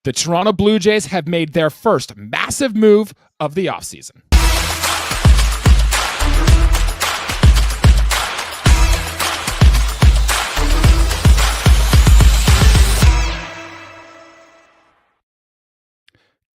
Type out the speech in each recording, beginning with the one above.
The Toronto Blue Jays have made their first massive move of the offseason.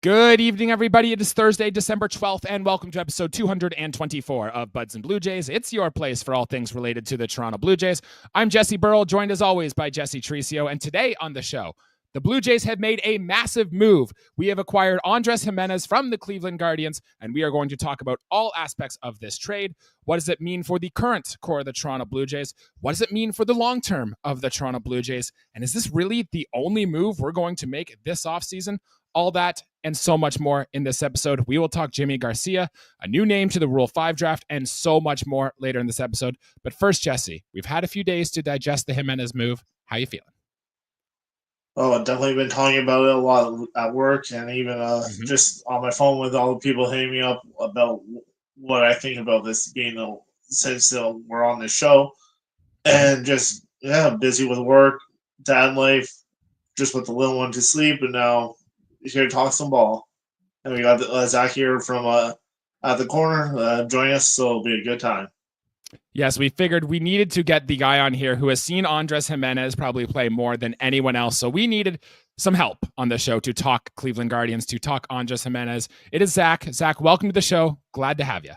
Good evening, everybody. It is Thursday, December 12th, and welcome to episode 224 of Buds and Blue Jays. It's your place for all things related to the Toronto Blue Jays. I'm Jesse Burrell, joined as always by Jesse Tricio, and today on the show, the Blue Jays have made a massive move. We have acquired Andres Gimenez from the Cleveland Guardians, and we are going to talk about all aspects of this trade. What does it mean for the current core of the Toronto Blue Jays? What does it mean for the long term of the Toronto Blue Jays? And is this really the only move we're going to make this offseason? All that and so much more in this episode. We will talk Yimi Garcia, a new name to the Rule 5 draft, and so much more later in this episode. But first, Jesse, we've had a few days to digest the Gimenez move. How you feeling? Oh, I've definitely been talking about it a lot at work and even just on my phone with all the people hitting me up about what I think about this being since we're on the show. And just, busy with work, dad life, just put the little one to sleep, and now here to talk some ball. And we got Zach here from at the corner join us, so it'll be a good time. Yes, we figured we needed to get the guy on here who has seen Andres Gimenez probably play more than anyone else. So we needed some help on the show to talk Cleveland Guardians, to talk Andres Gimenez. It is Zach. Zach, welcome to the show. Glad to have you.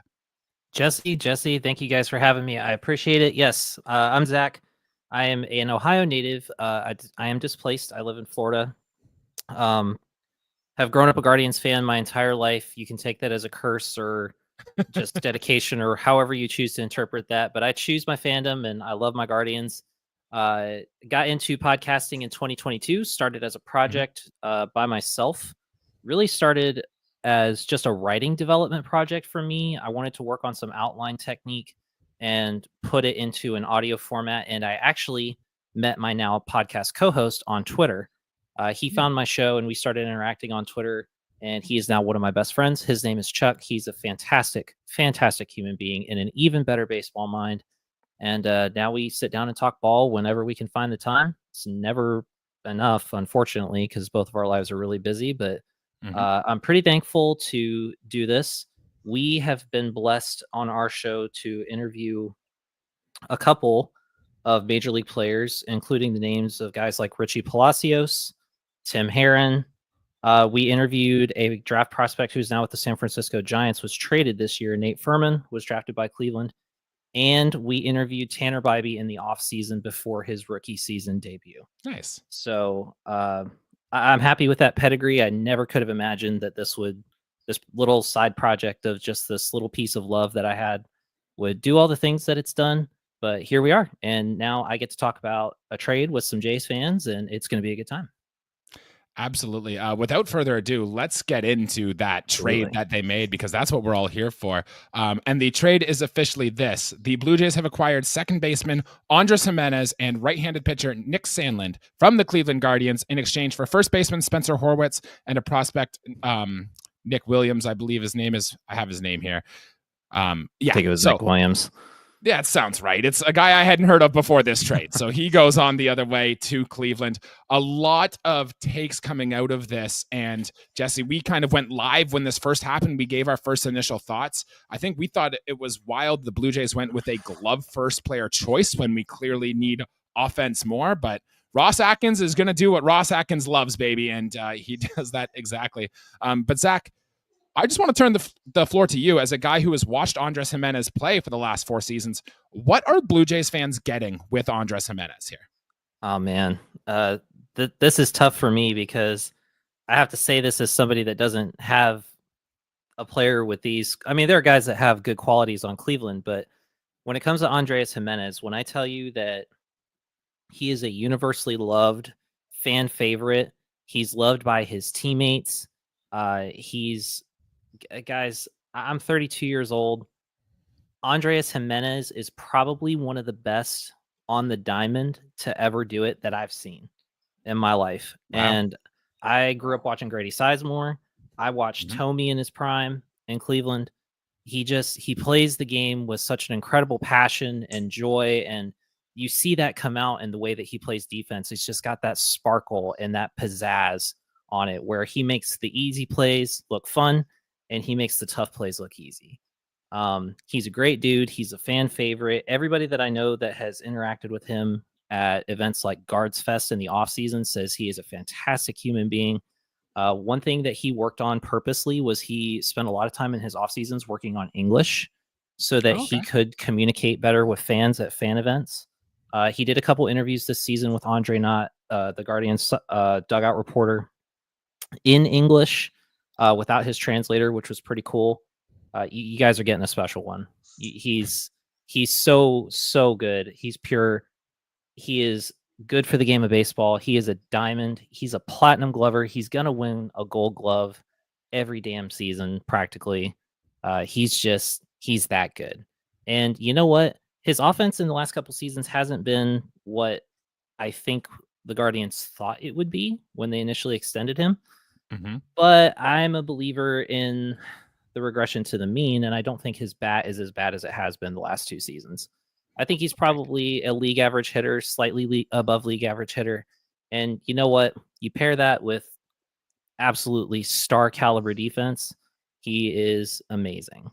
Jesse, thank you guys for having me. I appreciate it. Yes, I'm Zach. I am an Ohio native. I am displaced. I live in Florida. Have grown up a Guardians fan my entire life. You can take that as a curse or just dedication or however you choose to interpret that. But I choose my fandom and I love my Guardians. Got into podcasting in 2022, started as a project by myself. Really started as just a writing development project for me. I wanted to work on some outline technique and put it into an audio format. And I actually met my now podcast co-host on Twitter. He found my show and we started interacting on Twitter, and he is now one of my best friends. His name is Chuck. He's a fantastic human being and an even better baseball mind. And now we sit down and talk ball whenever we can find the time. It's never enough, unfortunately, because both of our lives are really busy, but I'm pretty thankful to do this. We have been blessed on our show to interview a couple of major league players, including the names of guys like Richie Palacios, Tim Herron. We interviewed a draft prospect who's now with the San Francisco Giants, was traded this year. Nate Furman was drafted by Cleveland. And we interviewed Tanner Bybee in the offseason before his rookie season debut. Nice. So I'm happy with that pedigree. I never could have imagined that this little side project of just this little piece of love that I had would do all the things that it's done. But here we are. And now I get to talk about a trade with some Jays fans, and it's going to be a good time. Absolutely. Without further ado, let's get into that trade that they made, because that's what we're all here for. And the trade is officially this. The Blue Jays have acquired second baseman Andres Gimenez and right-handed pitcher Nick Sandlin from the Cleveland Guardians in exchange for first baseman Spencer Horwitz and a prospect, Nick Williams, I believe his name is. I have his name here. I think it was Nick Williams. Yeah, it sounds right. It's a guy I hadn't heard of before this trade. So he goes on the other way to Cleveland. A lot of takes coming out of this. And Jesse, we kind of went live when this first happened. We gave our first initial thoughts. I think we thought it was wild. The Blue Jays went with a glove first player choice when we clearly need offense more. But Ross Atkins is going to do what Ross Atkins loves, baby. And he does that exactly. But Zach, I just want to turn the floor to you as a guy who has watched Andres Gimenez play for the last 4 seasons. What are Blue Jays fans getting with Andres Gimenez here? Oh, man. This is tough for me because I have to say this as somebody that doesn't have a player with these. I mean, there are guys that have good qualities on Cleveland, but when it comes to Andres Gimenez, when I tell you that he is a universally loved fan favorite, he's loved by his teammates. Guys, I'm 32 years old. Andres Gimenez is probably one of the best on the diamond to ever do it that I've seen in my life. Wow. And I grew up watching Grady Sizemore. I watched Tomey in his prime in Cleveland. He plays the game with such an incredible passion and joy, and you see that come out in the way that he plays defense. He's just got that sparkle and that pizzazz on it, where he makes the easy plays look fun and he makes the tough plays look easy. He's a great dude. He's a fan favorite. Everybody that I know that has interacted with him at events like Guards Fest in the offseason says he is a fantastic human being. One thing that he worked on purposely was he spent a lot of time in his off seasons working on English so that he could communicate better with fans at fan events. He did a couple interviews this season with Andre Knott, the Guardians dugout reporter, in English without his translator, which was pretty cool. You guys are getting a special one. He's so good. He's pure. He is good for the game of baseball. He is a diamond. He's a platinum glover. He's going to win a gold glove every damn season, practically. He's that good. And you know what? His offense in the last couple seasons hasn't been what I think the Guardians thought it would be when they initially extended him. Mm-hmm. But I'm a believer in the regression to the mean, and I don't think his bat is as bad as it has been the last 2 seasons. I think he's probably a league average hitter, slightly above league average hitter. And you know what? You pair that with absolutely star caliber defense. He is amazing.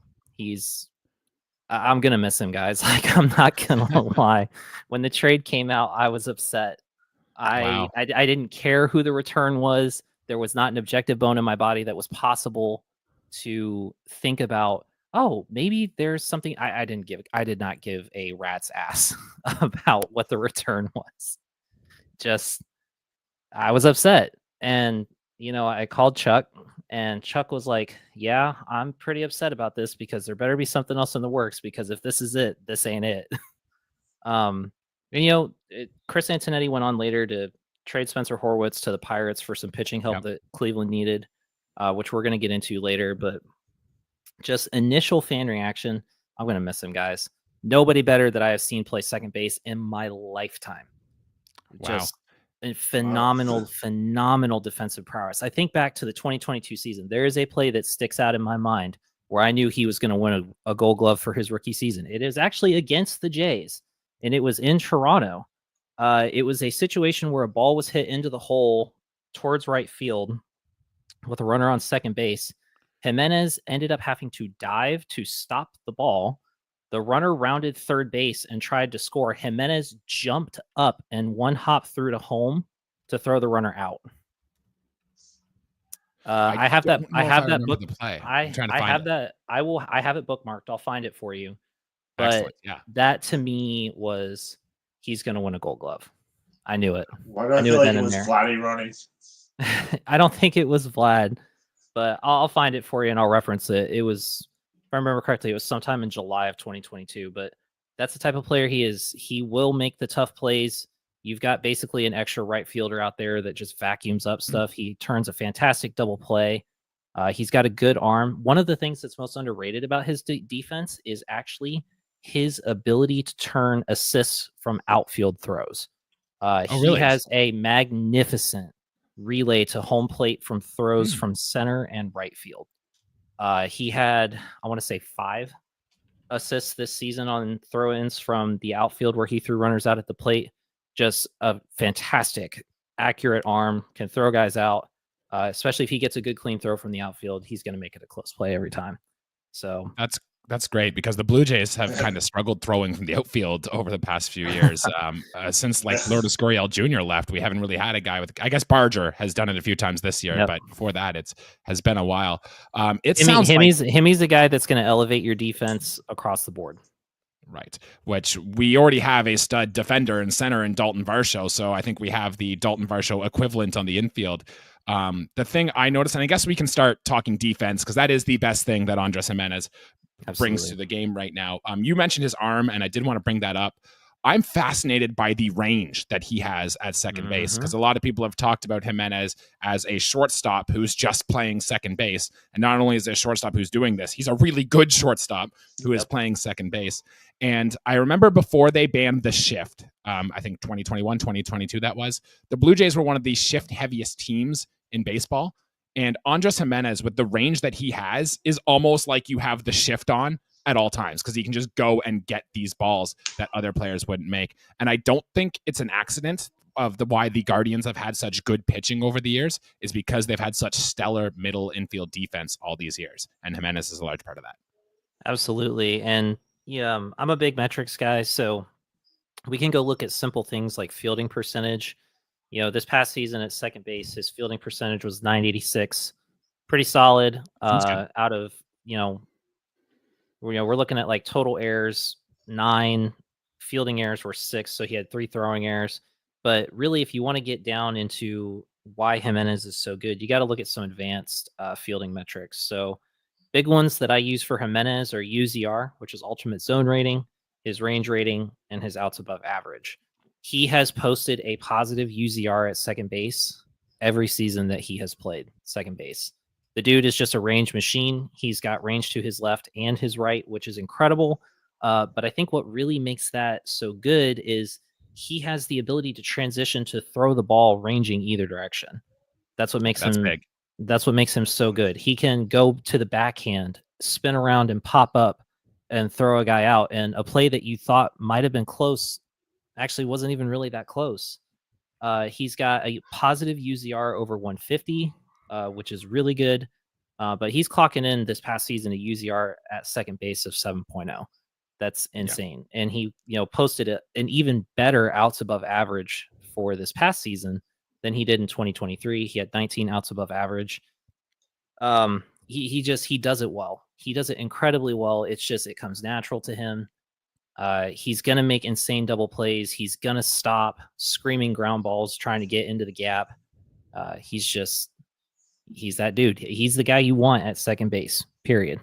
I'm going to miss him, guys. Like, I'm not going to lie. When the trade came out, I was upset. I didn't care who the return was. There was not an objective bone in my body that was possible to think about, oh, maybe there's something. I did not give a rat's ass about what the return was. Just, I was upset. And, I called Chuck, and Chuck was like, yeah, I'm pretty upset about this because there better be something else in the works, because if this is it, this ain't it. And, Chris Antonetti went on later to trade Spencer Horwitz to the Pirates for some pitching help that Cleveland needed, which we're going to get into later. But just initial fan reaction, I'm going to miss him, guys. Nobody better that I have seen play second base in my lifetime. Wow. Just a phenomenal defensive prowess. I think back to the 2022 season. There is a play that sticks out in my mind where I knew he was going to win a gold glove for his rookie season. It is actually against the Jays, and it was in Toronto. It was a situation where a ball was hit into the hole towards right field with a runner on second base. Gimenez ended up having to dive to stop the ball. The runner rounded third base and tried to score. Gimenez jumped up and one hop through to home to throw the runner out. I have that book. I have it bookmarked. I'll find it for you. But that to me was, he's going to win a gold glove. I knew it. Why do I feel like it was Vladdy running? I don't think it was Vlad, but I'll find it for you and I'll reference it. It was, if I remember correctly, it was sometime in July of 2022, but that's the type of player he is. He will make the tough plays. You've got basically an extra right fielder out there that just vacuums up stuff. He turns a fantastic double play. He's got a good arm. One of the things that's most underrated about his defense is actually his ability to turn assists from outfield throws. He has a magnificent relay to home plate from throws from center and right field. He had, I want to say, 5 assists this season on throw-ins from the outfield where he threw runners out at the plate. Just a fantastic, accurate arm, can throw guys out, especially if he gets a good clean throw from the outfield. He's going to make it a close play every time. So that's great, because the Blue Jays have kind of struggled throwing from the outfield over the past few years. Since like Lourdes Gurriel Jr. left, we haven't really had a guy with, I guess Barger has done it a few times this year, but before that, has been a while. Himmy's the guy that's going to elevate your defense across the board. Right, which we already have a stud defender and center in Dalton Varsho, so I think we have the Dalton Varsho equivalent on the infield. The thing I noticed, and I guess we can start talking defense, because that is the best thing that Andres Gimenez brings to the game right now. You mentioned his arm, and I did want to bring that up. I'm fascinated by the range that he has at second base, because a lot of people have talked about Gimenez as a shortstop who's just playing second base. And not only is there a shortstop who's doing this, he's a really good shortstop who is playing second base. And I remember before they banned the shift, I think 2021, 2022, that was, the Blue Jays were one of the shift heaviest teams in baseball. And Andres Gimenez, with the range that he has, is almost like you have the shift on at all times, because he can just go and get these balls that other players wouldn't make. And I don't think it's an accident. why the Guardians have had such good pitching over the years is because they've had such stellar middle infield defense all these years, and Gimenez is a large part of that. Absolutely. And yeah, I'm a big metrics guy, so we can go look at simple things like fielding percentage. This past season at second base, his fielding percentage was .986, pretty solid. Out of we're looking at like total errors 9, fielding errors were 6, so he had 3 throwing errors. But really, if you want to get down into why Gimenez is so good, you got to look at some advanced fielding metrics. So big ones that I use for Gimenez are UZR, which is ultimate zone rating, his range rating, and his outs above average. He has posted a positive UZR at second base every season that he has played second base. The dude is just a range machine. He's got range to his left and his right, which is incredible. But I think what really makes that so good is he has the ability to transition to throw the ball ranging either direction. That's what makes him big. That's what makes him so good. He can go to the backhand, spin around and pop up and throw a guy out. And a play that you thought might have been close actually wasn't even really that close. He's got a positive UZR over 150, which is really good. But he's clocking in this past season a UZR at second base of 7.0. That's insane. Yeah. And he, posted an even better outs above average for this past season than he did in 2023. He had 19 outs above average. He does it well. He does it incredibly well. It's just, it comes natural to him. He's going to make insane double plays. He's going to stop screaming ground balls trying to get into the gap. He's that dude. He's the guy you want at second base, period.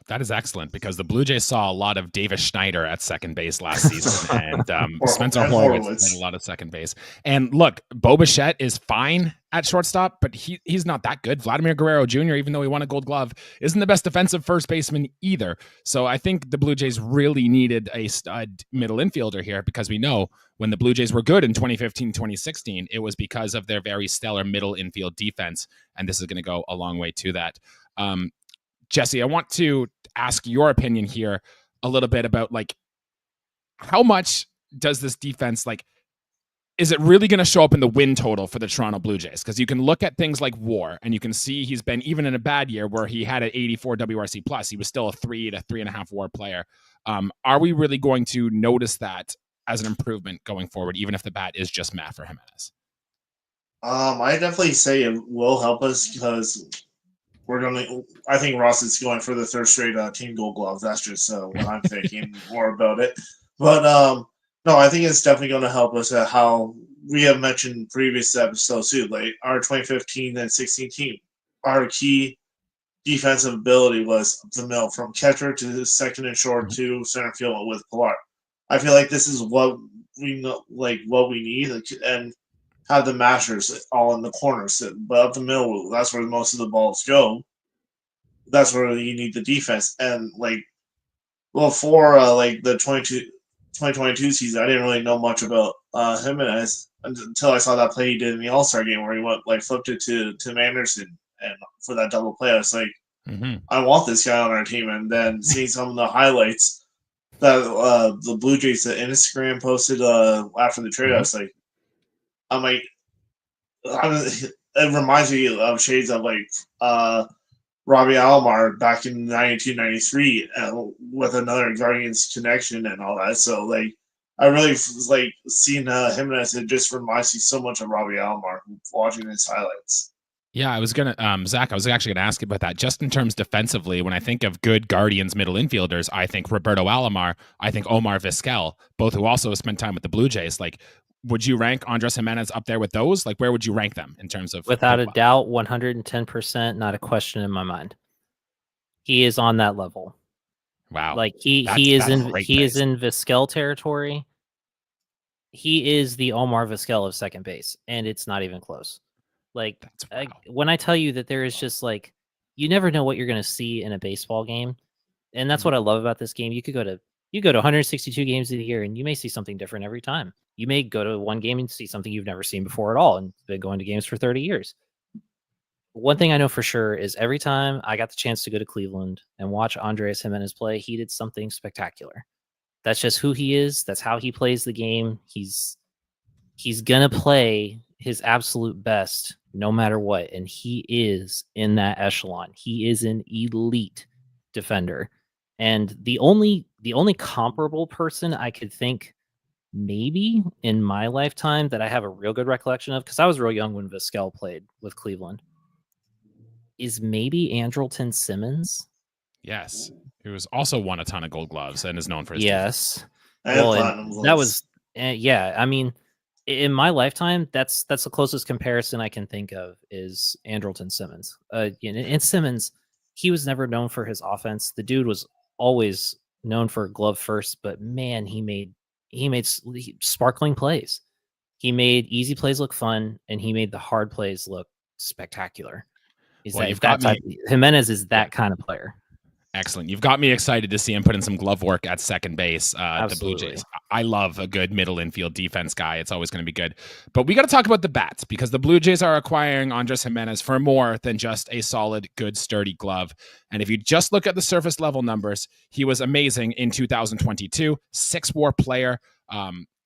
That is excellent because the Blue Jays saw a lot of Davis Schneider at second base last season, and Spencer Horwitz played a lot of second base. And look, Bo Bichette is fine at shortstop, but he's not that good. Vladimir Guerrero Jr., even though he won a Gold Glove, isn't the best defensive first baseman either. So I think the Blue Jays really needed a stud middle infielder here because we know when the Blue Jays were good in 2015, 2016, it was because of their very stellar middle infield defense, and this is going to go a long way to that. Jesse, I want to ask your opinion here a little bit about how much does this defense is it really going to show up in the win total for the Toronto Blue Jays? Because you can look at things like WAR and you can see he's been, even in a bad year where he had an 84 WRC plus, he was still a 3 to 3.5 WAR player. Are we really going to notice that as an improvement going forward, even if the bat is just Matt for Gimenez? I definitely say it will help us because I think Ross is going for the third straight team Gold Glove. That's just what I'm thinking more about it. But no, I think it's definitely going to help us at how we have mentioned in previous episodes too. Like our 2015 and 16 team, our key defensive ability was the middle from catcher to second and short to center field with Pilar. I feel like this is what we know, what we need, and have the mashers all in the corners, but up the middle, that's where most of the balls go. That's where you need the defense. And for the 2022 season, I didn't really know much about Gimenez until I saw that play he did in the All-Star game where he went flipped it to Tim Anderson and for that double play. I was like, I want this guy on our team. And then seeing some of the highlights that the Blue Jays that Instagram posted after the trade, I was like, it reminds me of shades of Robbie Alomar back in 92, 93 with another Guardians connection and all that. So I really seeing Gimenez. It just reminds me so much of Robbie Alomar watching his highlights. Yeah, I was gonna, Zach. I was actually gonna ask you about that. Just in terms defensively, when I think of good Guardians middle infielders, I think Roberto Alomar, I think Omar Vizquel, both who also spent time with the Blue Jays. Would you rank Andres Gimenez up there with those? Where would you rank them in terms of? Without a doubt, 110%, not a question in my mind. He is on that level. Wow. He is in Vizquel territory. He is the Omar Vizquel of second base, and it's not even close. When I tell you that there is just you never know what you're going to see in a baseball game, and that's what I love about this game. You go to 162 games of the year, and you may see something different every time. You may go to one game and see something you've never seen before at all, and been going to games for 30 years. One thing I know for sure is every time I got the chance to go to Cleveland and watch Andres Gimenez play, he did something spectacular. That's just who he is. That's how he plays the game. He's He's going to play his absolute best no matter what. And he is in that echelon. He is an elite defender. And the only comparable person I could think maybe in my lifetime that I have a real good recollection of, because I was real young when Vizquel played with Cleveland, is maybe Andrelton Simmons. Yes. Who has also won a ton of Gold Gloves and is known for his yes. And Well, that was yeah. I mean, in my lifetime, that's the closest comparison I can think of is Andrelton Simmons. And Simmons, he was never known for his offense. The dude was always known for glove first, but man, he made sparkling plays. He made easy plays look fun, and he made the hard plays look spectacular. Gimenez is that kind of player. Excellent. You've got me excited to see him put in some glove work at second base. The Blue Jays. I love a good middle infield defense guy. It's always going to be good. But we got to talk about the bats, because the Blue Jays are acquiring Andres Gimenez for more than just a solid, good, sturdy glove. And if you just look at the surface level numbers, he was amazing in 2022. 6-WAR player.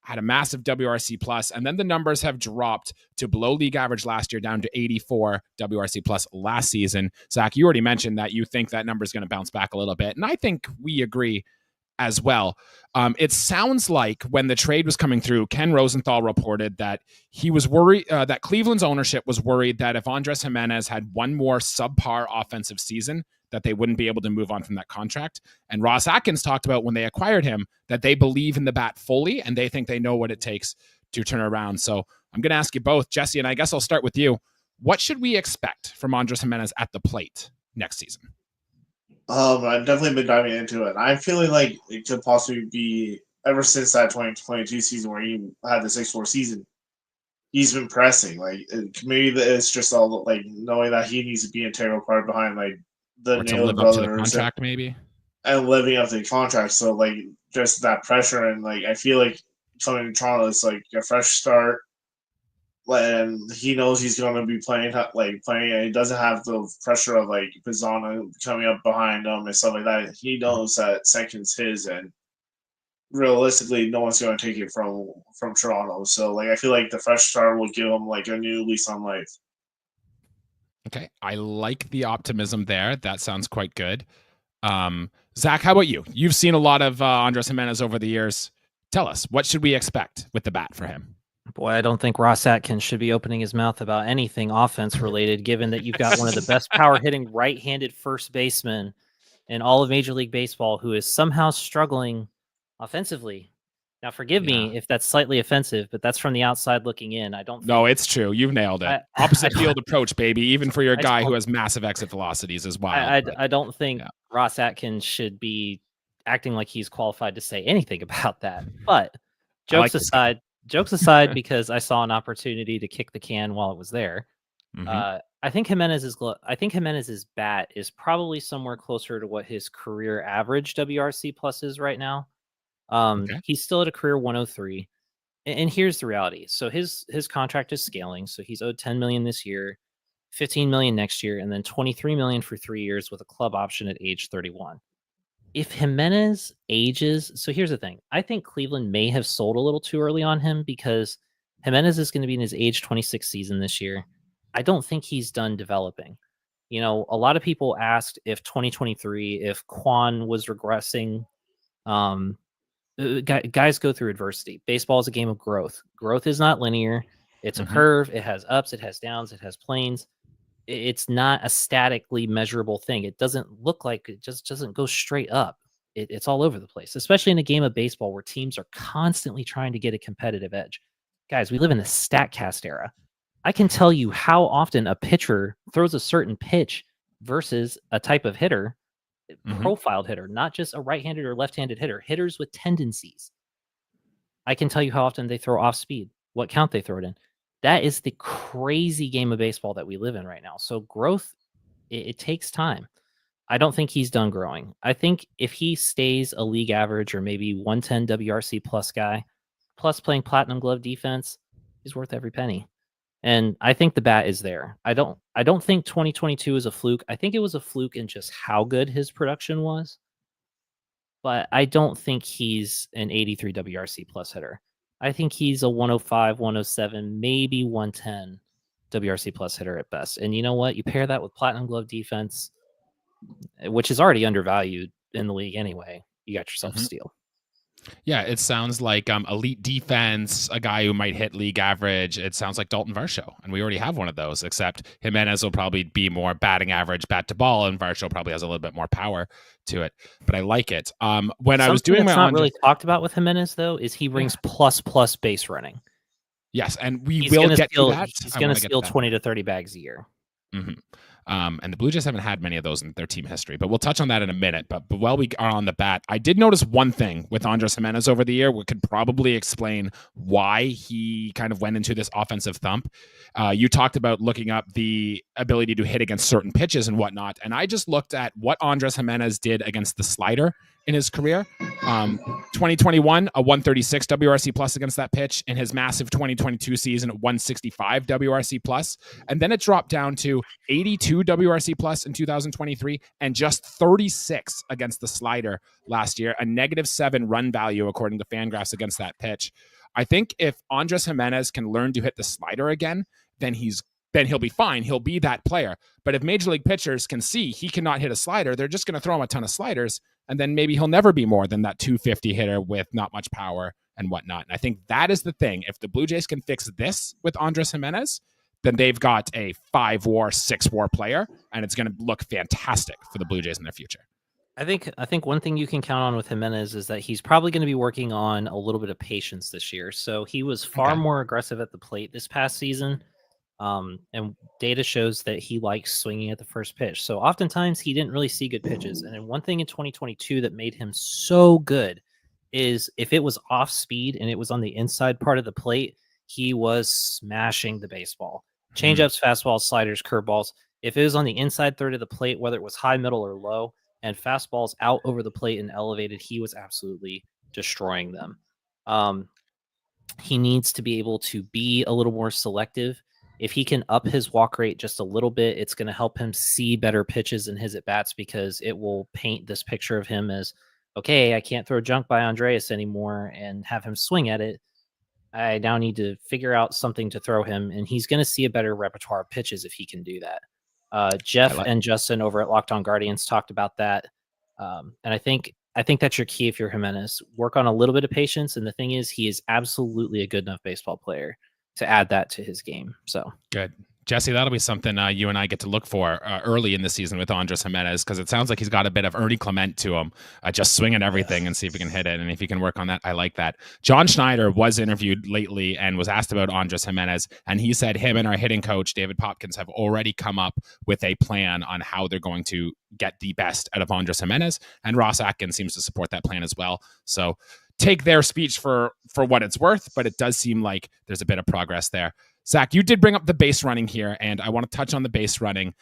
Had a massive WRC plus, and then the numbers have dropped to below league average last year, down to 84 WRC plus last season. Zach, you already mentioned that you think that number is going to bounce back a little bit, and I think we agree as well. It sounds like when the trade was coming through, Ken Rosenthal reported that he was worried that Cleveland's ownership was worried that if Andres Gimenez had one more subpar offensive season, that they wouldn't be able to move on from that contract. And Ross Atkins talked about when they acquired him that they believe in the bat fully and they think they know what it takes to turn around. So I'm going to ask you both, Jesse, and I guess I'll start with you. What should we expect from Andres Gimenez at the plate next season? I've definitely been diving into it. I'm feeling like it could possibly be, ever since that 2022 season where he had the 6-4 season, he's been pressing. Like, maybe it's just all like knowing that he needs to be an integral part behind like the Naylor brothers, to the contract, maybe, and living up to the contract. So like just that pressure, and like I feel like coming to Toronto is like a fresh start, and he knows he's going to be playing, and he doesn't have the pressure of like Pizzano coming up behind him and stuff like that. He knows that second's his, and realistically, no one's going to take it from Toronto. So like I feel like the fresh start will give him like a new lease on life. Okay, I like the optimism there. That sounds quite good. Zach, how about you? You've seen a lot of Andres Gimenez over the years. Tell us, what should we expect with the bat for him? Boy, I don't think Ross Atkins should be opening his mouth about anything offense related, given that you've got one of the best power hitting right-handed first basemen in all of Major League Baseball who is somehow struggling offensively. Now, forgive me if that's slightly offensive, but that's from the outside looking in. No, it's true. You've nailed it. Opposite field approach, baby, even for your guy who has massive exit velocities as well. I don't think Ross Atkins should be acting like he's qualified to say anything about that. But jokes aside, because I saw an opportunity to kick the can while it was there. Mm-hmm. I think Gimenez's bat is probably somewhere closer to what his career average WRC plus is right now. He's still at a career 103, and here's the reality. So his contract is scaling. So he's owed $10 million this year, $15 million next year, and then $23 million for 3 years with a club option at age 31. If Gimenez ages, so here's the thing. I think Cleveland may have sold a little too early on him because Gimenez is going to be in his age 26 season this year. I don't think he's done developing. You know, a lot of people asked if 2023, if Juan was regressing. Guys go through adversity. Baseball is a game of growth. Growth is not linear. It's a curve. It has ups. It has downs. It has planes. It's not a statically measurable thing. It doesn't look like it just doesn't go straight up. It's all over the place, especially in a game of baseball where teams are constantly trying to get a competitive edge. Guys, we live in the StatCast era. I can tell you how often a pitcher throws a certain pitch versus a type of hitter. Profiled hitter, not just a right-handed or left-handed hitter, hitters with tendencies. I can tell you how often they throw off speed, what count they throw it in. That is the crazy game of baseball that we live in right now. So growth, it takes time. I don't think he's done growing. I think if he stays a league average or maybe 110 WRC plus guy, plus playing platinum glove defense, he's worth every penny. And I think the bat is there. I don't think 2022 is a fluke. I think it was a fluke in just how good his production was. But I don't think he's an 83 WRC plus hitter. I think he's a 105, 107, maybe 110 WRC plus hitter at best. And you know what? You pair that with Platinum Glove defense, which is already undervalued in the league anyway. You got yourself a steal. Yeah, it sounds like elite defense, a guy who might hit league average. It sounds like Dalton Varsho, and we already have one of those, except Gimenez will probably be more batting average, bat to ball, and Varsho probably has a little bit more power to it. But I like it. When I was doing my not really talked about with Gimenez, though, is he brings plus base running. Yes, and we will get to that. He's going to steal 20 to 30 bags a year. Mm-hmm. And the Blue Jays haven't had many of those in their team history, but we'll touch on that in a minute. But while we are on the bat, I did notice one thing with Andres Gimenez over the year, which could probably explain why he kind of went into this offensive thump. You talked about looking up the ability to hit against certain pitches and whatnot, and I just looked at what Andres Gimenez did against the slider in his career. 2021, a 136 WRC plus against that pitch. In his massive 2022 season, a 165 WRC plus. And then it dropped down to 82 WRC plus in 2023 and just 36 against the slider last year, a -7 run value according to Fangraphs against that pitch. I think if Andres Gimenez can learn to hit the slider again, then he'll be fine. He'll be that player. But if major league pitchers can see he cannot hit a slider, they're just going to throw him a ton of sliders. And then maybe he'll never be more than that 250 hitter with not much power and whatnot. And I think that is the thing. If the Blue Jays can fix this with Andres Gimenez, then they've got a 5-WAR, 6-WAR player, and it's going to look fantastic for the Blue Jays in their future. I think one thing you can count on with Gimenez is that he's probably going to be working on a little bit of patience this year. So he was far more aggressive at the plate this past season. And data shows that he likes swinging at the first pitch. So oftentimes he didn't really see good pitches. And then one thing in 2022 that made him so good is if it was off speed and it was on the inside part of the plate, he was smashing the baseball. Changeups, fastballs, sliders, curveballs. If it was on the inside third of the plate, whether it was high, middle, or low, and fastballs out over the plate and elevated, he was absolutely destroying them. He needs to be able to be a little more selective. If he can up his walk rate just a little bit, it's going to help him see better pitches in his at-bats because it will paint this picture of him as, okay, I can't throw junk by Andreas anymore and have him swing at it. I now need to figure out something to throw him, and he's going to see a better repertoire of pitches if he can do that. Jeff and Justin over at Locked On Guardians talked about that, and I think that's your key if you're Gimenez. Work on a little bit of patience, and the thing is, he is absolutely a good enough baseball player to add that to his game. So good. Jesse, that'll be something you and I get to look for early in the season with Andres Gimenez, because it sounds like he's got a bit of Ernie Clement to him, just swinging everything and see if he can hit it. And if he can work on that, I like that. John Schneider was interviewed lately and was asked about Andres Gimenez, and he said him and our hitting coach, David Popkins, have already come up with a plan on how they're going to get the best out of Andres Gimenez, and Ross Atkins seems to support that plan as well. So take their speech for what it's worth, but it does seem like there's a bit of progress there. Zach, you did bring up the base running here, and I want to touch on the base running.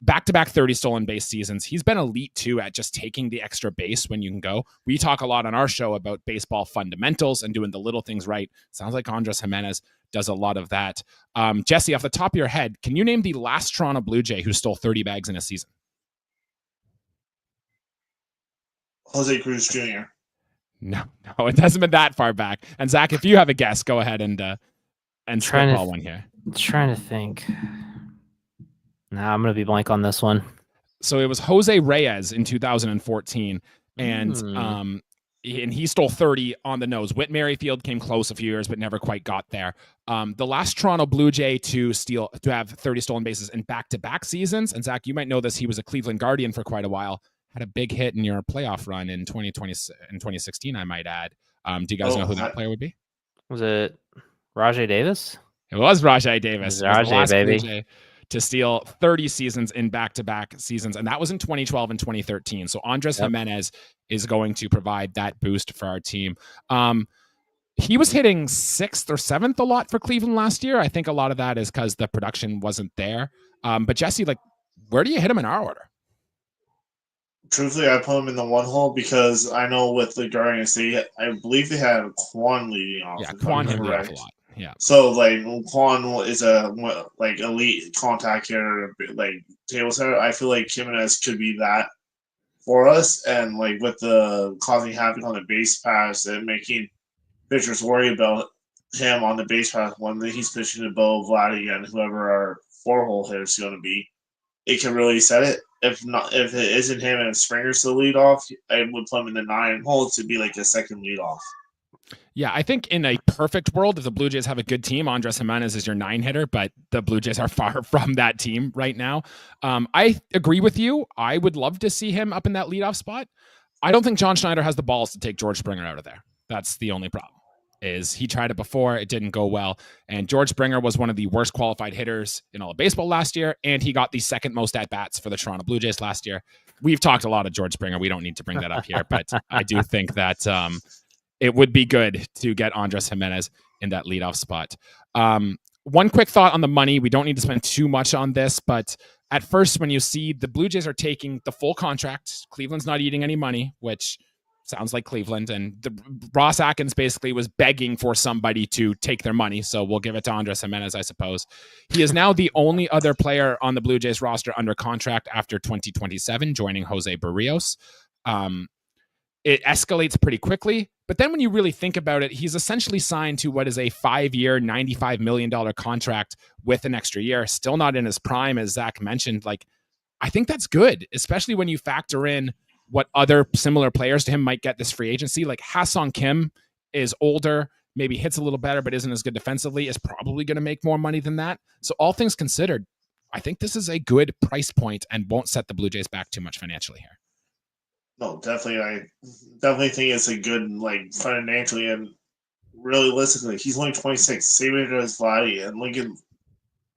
Back-to-back 30 stolen base seasons. He's been elite, too, at just taking the extra base when you can go. We talk a lot on our show about baseball fundamentals and doing the little things right. Sounds like Andres Gimenez does a lot of that. Jesse, off the top of your head, can you name the last Toronto Blue Jay who stole 30 bags in a season? Jose Cruz Jr. No, it hasn't been that far back. And Zach, if you have a guess, go ahead and spitball one here. Trying to think. Nah, I'm going to be blank on this one. So it was Jose Reyes in 2014, and he stole 30 on the nose. Whit Merrifield came close a few years, but never quite got there. The last Toronto Blue Jay to have 30 stolen bases in back-to-back seasons, and Zach, you might know this, he was a Cleveland Guardian for quite a while, had a big hit in your playoff run in 2016, I might add. Do you guys know who that player would be? Was it Rajai Davis? It was Rajai Davis. Rajai, baby. To steal 30 seasons in back-to-back seasons, and that was in 2012 and 2013. So Andres Gimenez is going to provide that boost for our team. He was hitting 6th or 7th a lot for Cleveland last year. I think a lot of that is because the production wasn't there. But Jesse, where do you hit him in our order? Truthfully, I put him in the one hole because I know with the Guardians, I believe they had Quan leading off. Yeah, Quan hit me off a lot. Yeah. So Quan is a elite contact hitter, table setter. I feel like Gimenez could be that for us, and with the causing havoc on the base pass and making pitchers worry about him on the base path when he's pitching to Bo, Vlad again, whoever our 4-hole hitter is going to be. It can really set it. If it isn't him and Springer's the lead off, I would put him in the 9 hole to be like a second lead off. Yeah, I think in a perfect world, if the Blue Jays have a good team, Andres Gimenez is your 9 hitter, but the Blue Jays are far from that team right now. I agree with you. I would love to see him up in that leadoff spot. I don't think John Schneider has the balls to take George Springer out of there. That's the only problem. Is he tried it before, it didn't go well. And George Springer was one of the worst qualified hitters in all of baseball last year, and he got the second most at-bats for the Toronto Blue Jays last year. We've talked a lot of George Springer. We don't need to bring that up here, but I do think that it would be good to get Andres Gimenez in that leadoff spot. One quick thought on the money. We don't need to spend too much on this, but at first, when you see the Blue Jays are taking the full contract, Cleveland's not eating any money, which sounds like Cleveland. And Ross Atkins basically was begging for somebody to take their money. So we'll give it to Andres Gimenez, I suppose. He is now the only other player on the Blue Jays roster under contract after 2027, joining Jose Barrios. It escalates pretty quickly. But then when you really think about it, he's essentially signed to what is a 5-year, $95 million contract with an extra year. Still not in his prime, as Zach mentioned. Like, I think that's good, especially when you factor in what other similar players to him might get this free agency. Like Ha-Seong Kim is older, maybe hits a little better, but isn't as good defensively, is probably going to make more money than that. So all things considered, I think this is a good price point and won't set the Blue Jays back too much financially here. No, definitely. I definitely think it's a good, like, financially and realistically. He's only 26, same age as Vladdy, and Lincoln,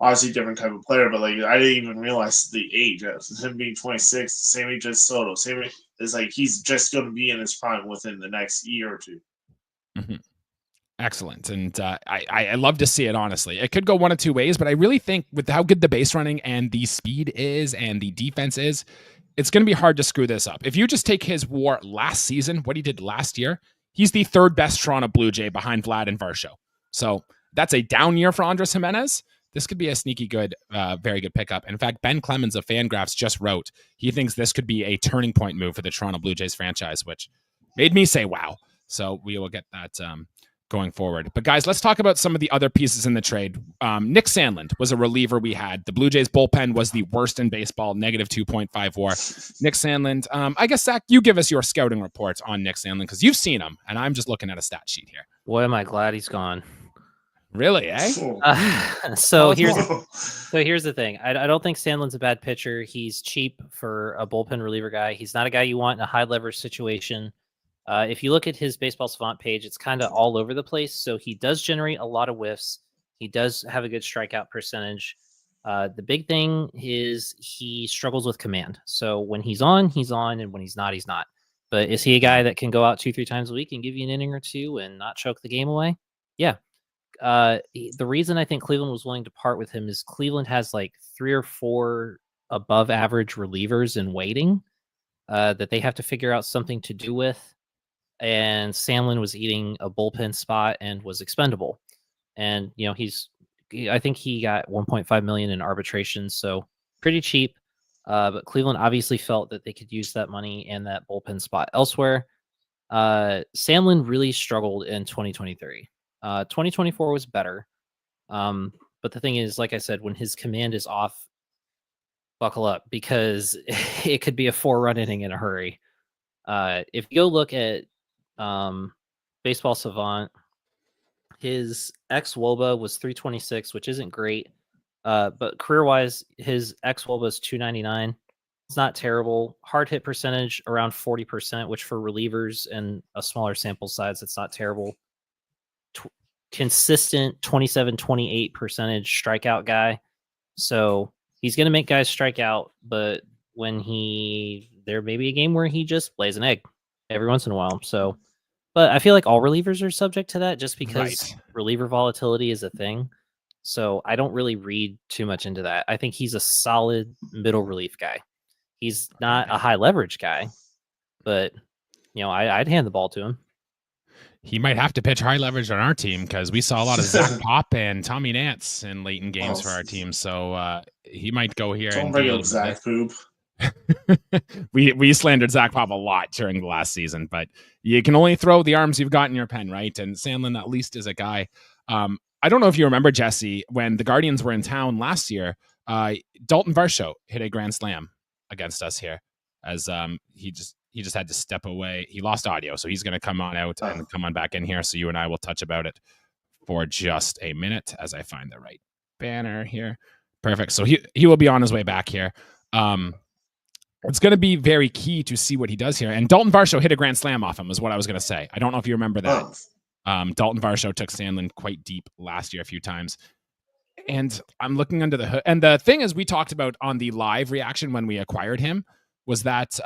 obviously different type of player, but like I didn't even realize the age. Him being 26, same age as Soto, same age, it's like he's just going to be in his prime within the next year or two. Mm-hmm. Excellent. And I love to see it, honestly. It could go one of two ways, but I really think with how good the base running and the speed is and the defense is, it's going to be hard to screw this up. If you just take his WAR last season, what he did last year, he's the third best Toronto Blue Jay behind Vlad and Varsho. So that's a down year for Andres Gimenez. This could be a sneaky good, very good pickup. In fact, Ben Clemens of Fangraphs just wrote he thinks this could be a turning point move for the Toronto Blue Jays franchise, which made me say, wow. So we will get that going forward. But guys, let's talk about some of the other pieces in the trade. Nick Sandlin was a reliever we had. The Blue Jays bullpen was the worst in baseball, negative 2.5 WAR. Nick Sandlin, I guess, Zach, you give us your scouting report on Nick Sandlin because you've seen him, and I'm just looking at a stat sheet here. Boy, am I glad he's gone. Really, eh? So here's the thing. I don't think Sandlin's a bad pitcher. He's cheap for a bullpen reliever guy. He's not a guy you want in a high leverage situation. If you look at his Baseball Savant page, it's kind of all over the place. So he does generate a lot of whiffs. He does have a good strikeout percentage. The big thing is he struggles with command. So when he's on, and when he's not, he's not. But is he a guy that can go out 2-3 times a week and give you an inning or two and not choke the game away? Yeah. The reason I think Cleveland was willing to part with him is Cleveland has like 3 or 4 above average relievers in waiting that they have to figure out something to do with. And Sandlin was eating a bullpen spot and was expendable. And, you know, I think he got $1.5 million in arbitration. So pretty cheap. But Cleveland obviously felt that they could use that money and that bullpen spot elsewhere. Sandlin really struggled in 2023. 2024 was better. But the thing is, like I said, when his command is off, buckle up because it could be a 4-run inning in a hurry. If you go look at Baseball Savant, his ex-WOBA was 326, which isn't great. But career-wise, his ex-WOBA is 299. It's not terrible. Hard hit percentage around 40%, which for relievers and a smaller sample size, it's not terrible. Consistent 27-28% strikeout guy. So he's going to make guys strike out, but when there may be a game where he just lays an egg every once in a while. So, but I feel like all relievers are subject to that just because reliever volatility is a thing. So I don't really read too much into that. I think he's a solid middle relief guy. He's not a high leverage guy, but you know, I'd hand the ball to him. He might have to pitch high leverage on our team because we saw a lot of Zach Pop and Tommy Nance in late in games for our team. So he might go here. Don't bring up Zach Poop. we slandered Zach Pop a lot during the last season, but you can only throw the arms you've got in your pen, right? And Sandlin at least is a guy. I don't know if you remember, Jesse, when the Guardians were in town last year, Dalton Varsho hit a grand slam against us here, as he just had to step away. He lost audio, so he's going to come on out and come on back in here. So you and I will touch about it for just a minute as I find the right banner here. Perfect. So he will be on his way back here. It's going to be very key to see what he does here. And Dalton Varsho hit a grand slam off him is what I was going to say. I don't know if you remember that. Dalton Varsho took Sandlin quite deep last year a few times. And I'm looking under the hood. And the thing is, we talked about on the live reaction when we acquired him was that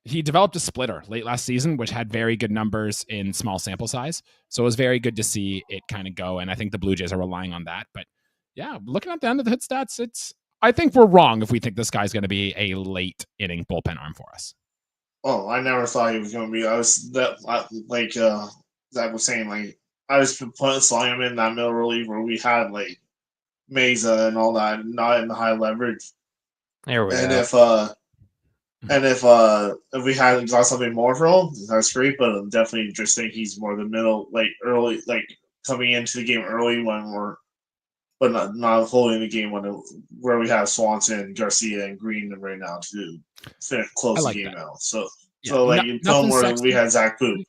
he developed a splitter late last season, which had very good numbers in small sample size. So it was very good to see it kind of go. And I think the Blue Jays are relying on that. But yeah, looking at the end of the hood stats, I think we're wrong if we think this guy's going to be a late inning bullpen arm for us. Oh, I never thought he was going to be. Zach was saying, like, I was slotting him in that middle relief where we had like Mesa and all that, not in the high leverage. There we go. If we had got something more for him, that's great. But I'm definitely just think he's more the middle, like early, like coming into the game early when but not holding the game where we have Swanson, Garcia, and Green right now to close the game out. So you tell him where we had Zach Boot.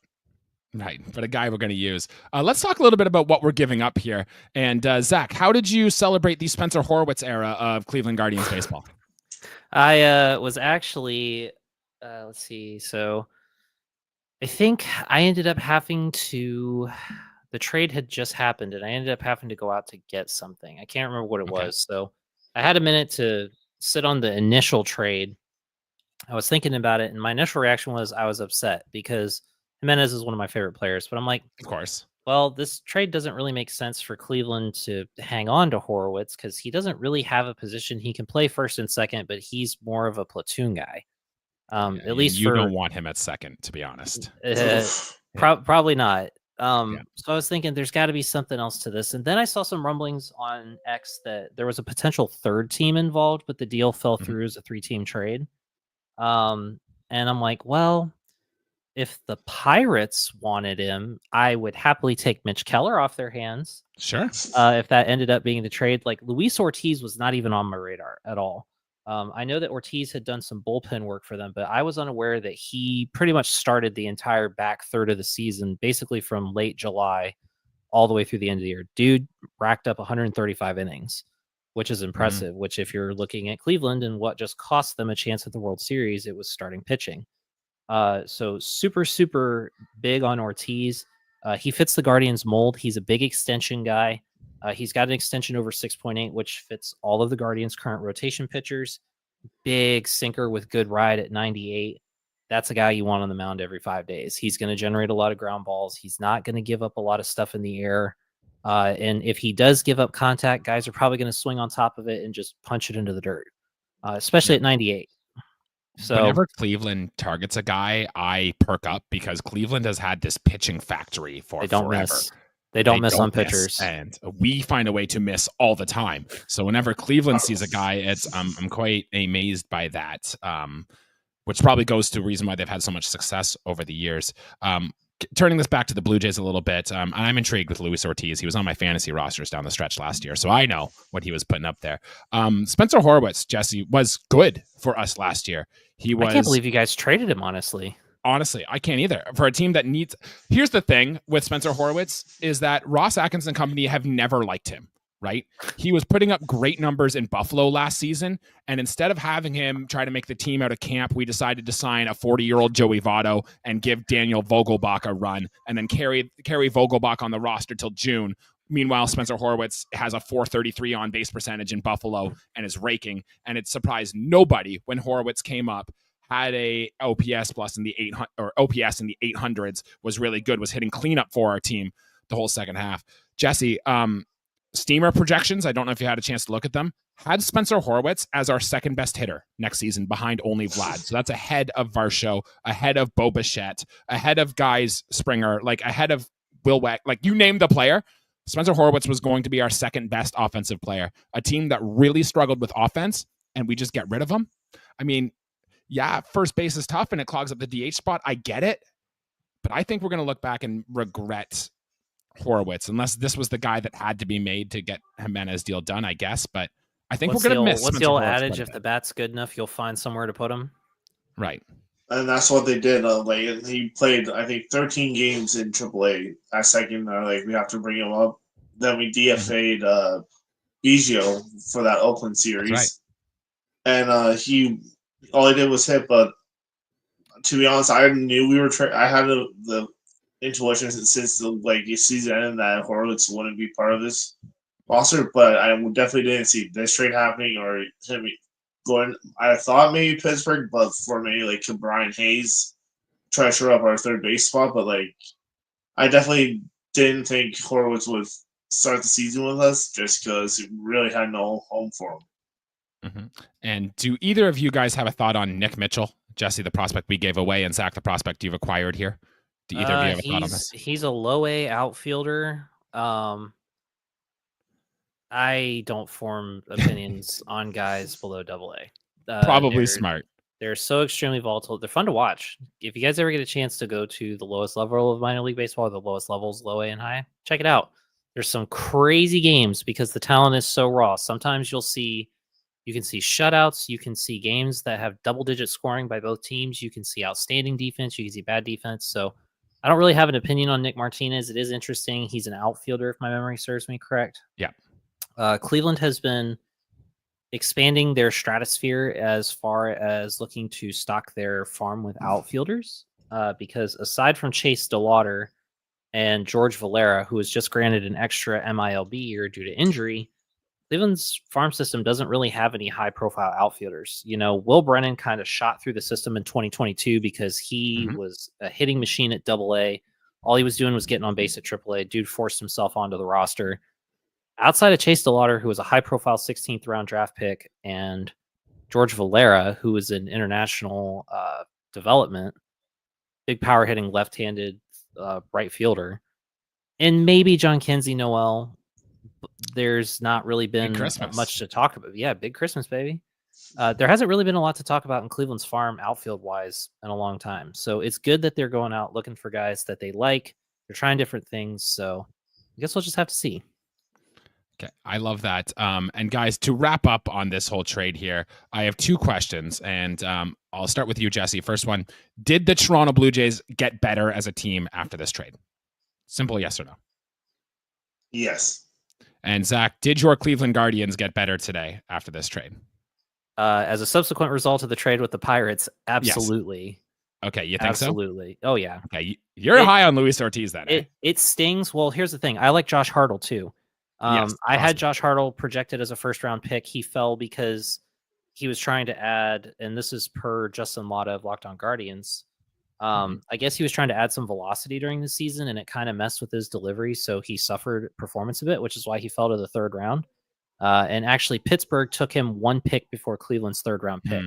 Right, but a guy we're going to use. Let's talk a little bit about what we're giving up here. And Zach, how did you celebrate the Spencer Horwitz era of Cleveland Guardians baseball? I was actually, let's see. So I think I ended up having to. The trade had just happened, and I ended up having to go out to get something. I can't remember what it was. So I had a minute to sit on the initial trade. I was thinking about it, and my initial reaction was I was upset because Gimenez is one of my favorite players. But I'm like, of course. Well, this trade doesn't really make sense for Cleveland to hang on to Horwitz because he doesn't really have a position. He can play first and second, but he's more of a platoon guy. At least you don't want him at second, to be honest. Probably not. So I was thinking there's got to be something else to this. And then I saw some rumblings on X that there was a potential third team involved, but the deal fell through as a 3-team trade. And I'm like, well, if the Pirates wanted him, I would happily take Mitch Keller off their hands. Sure. If that ended up being the trade, like Luis Ortiz was not even on my radar at all. I know that Ortiz had done some bullpen work for them, but I was unaware that he pretty much started the entire back third of the season, basically from late July all the way through the end of the year. Dude racked up 135 innings, which is impressive, which if you're looking at Cleveland and what just cost them a chance at the World Series, it was starting pitching. So super, super big on Ortiz. He fits the Guardians mold. He's a big extension guy. He's got an extension over 6.8, which fits all of the Guardians' current rotation pitchers. Big sinker with good ride at 98. That's a guy you want on the mound every 5 days. He's going to generate a lot of ground balls. He's not going to give up a lot of stuff in the air. And if he does give up contact, guys are probably going to swing on top of it and just punch it into the dirt, especially at 98. So whenever Cleveland targets a guy, I perk up because Cleveland has had this pitching factory for forever. They don't miss on pitchers, and we find a way to miss all the time. So whenever Cleveland sees a guy, I'm quite amazed by that, which probably goes to the reason why they've had so much success over the years. Turning this back to the Blue Jays a little bit, I'm intrigued with Luis Ortiz. He was on my fantasy rosters down the stretch last year, so I know what he was putting up there. Spencer Horwitz, Jesse, was good for us last year. I can't believe you guys traded him, honestly. Honestly, I can't either. For a team that needs... Here's the thing with Spencer Horwitz is that Ross Atkins and company have never liked him, right? He was putting up great numbers in Buffalo last season, and instead of having him try to make the team out of camp, we decided to sign a 40-year-old Joey Votto and give Daniel Vogelbach a run, and then carry Vogelbach on the roster till June. Meanwhile, Spencer Horwitz has a .433 on base percentage in Buffalo and is raking, and it surprised nobody when Horwitz came up. Had a OPS plus in the 800 or OPS in the 800s, was really good, was hitting cleanup for our team the whole second half. Jesse, Steamer projections, I don't know if you had a chance to look at them, had Spencer Horwitz as our second best hitter next season behind only Vlad. So that's ahead of Varsho, ahead of Bo Bichette, ahead of guys Springer, like ahead of Will Weck, like you name the player. Spencer Horwitz was going to be our second best offensive player. A team that really struggled with offense, and we just get rid of him. I mean, yeah, first base is tough and it clogs up the DH spot. I get it. But I think we're going to look back and regret Horwitz, unless this was the guy that had to be made to get Gimenez deal done, I guess. But I think we're going to miss. What's the old adage? If the bat's good enough, you'll find somewhere to put him. Right. And that's what they did. He played, I think, 13 games in AAA. That second, we have to bring him up. Then we DFA'd Biggio for that Oakland series. That's right. And all he did was hit. But to be honest, I knew we were. I had the intuition since the season ended that Horwitz wouldn't be part of this roster. But I definitely didn't see this trade happening or him going. I thought maybe Pittsburgh, but for me, could Brian Hayes try to shore up our third base spot? But I definitely didn't think Horwitz would start the season with us just because he really had no home for him. Mm-hmm. And do either of you guys have a thought on Nick Mitchell, Jesse, the prospect we gave away, and Zach, the prospect you've acquired here? Do either of you have a thought on this? He's a low A outfielder. I don't form opinions on guys below Double A. Probably smart. They're so extremely volatile. They're fun to watch. If you guys ever get a chance to go to the lowest level of minor league baseball, or the lowest levels, low A and high, check it out. There's some crazy games because the talent is so raw. Sometimes you can see shutouts. You can see games that have double-digit scoring by both teams. You can see outstanding defense. You can see bad defense. So I don't really have an opinion on Nick Martinez. It is interesting. He's an outfielder, if my memory serves me correct. Yeah. Cleveland has been expanding their stratosphere as far as looking to stock their farm with outfielders because aside from Chase DeLauder and George Valera, who was just granted an extra MILB year due to injury, Cleveland's farm system doesn't really have any high-profile outfielders. Will Brennan kind of shot through the system in 2022 because he was a hitting machine at Double-A. All he was doing was getting on base at Triple-A. Dude forced himself onto the roster. Outside of Chase DeLauder, who was a high-profile 16th-round draft pick, and George Valera, who was an international development, big power-hitting left-handed right fielder, and maybe John Kenzie Noel, there's not really been much to talk about. Yeah, big Christmas, baby. There hasn't really been a lot to talk about in Cleveland's farm outfield-wise in a long time. So it's good that they're going out looking for guys that they like. They're trying different things. So I guess we'll just have to see. Okay, I love that. And guys, to wrap up on this whole trade here, I have two questions, and I'll start with you, Jesse. First one, did the Toronto Blue Jays get better as a team after this trade? Simple yes or no. Yes. And Zach, did your Cleveland Guardians get better today after this trade? As a subsequent result of the trade with the Pirates, absolutely. Yes. Okay, you think absolutely. Oh, yeah. Okay, you're high on Luis Ortiz then. It stings. Well, here's the thing. I like Josh Hartle, too. Yes, I had Josh Hartle projected as a first-round pick. He fell because he was trying to add, and this is per Justin Lotta of Locked On Guardians, I guess he was trying to add some velocity during the season, and it kind of messed with his delivery, so he suffered performance a bit, which is why he fell to the third round. And actually, Pittsburgh took him one pick before Cleveland's third-round pick.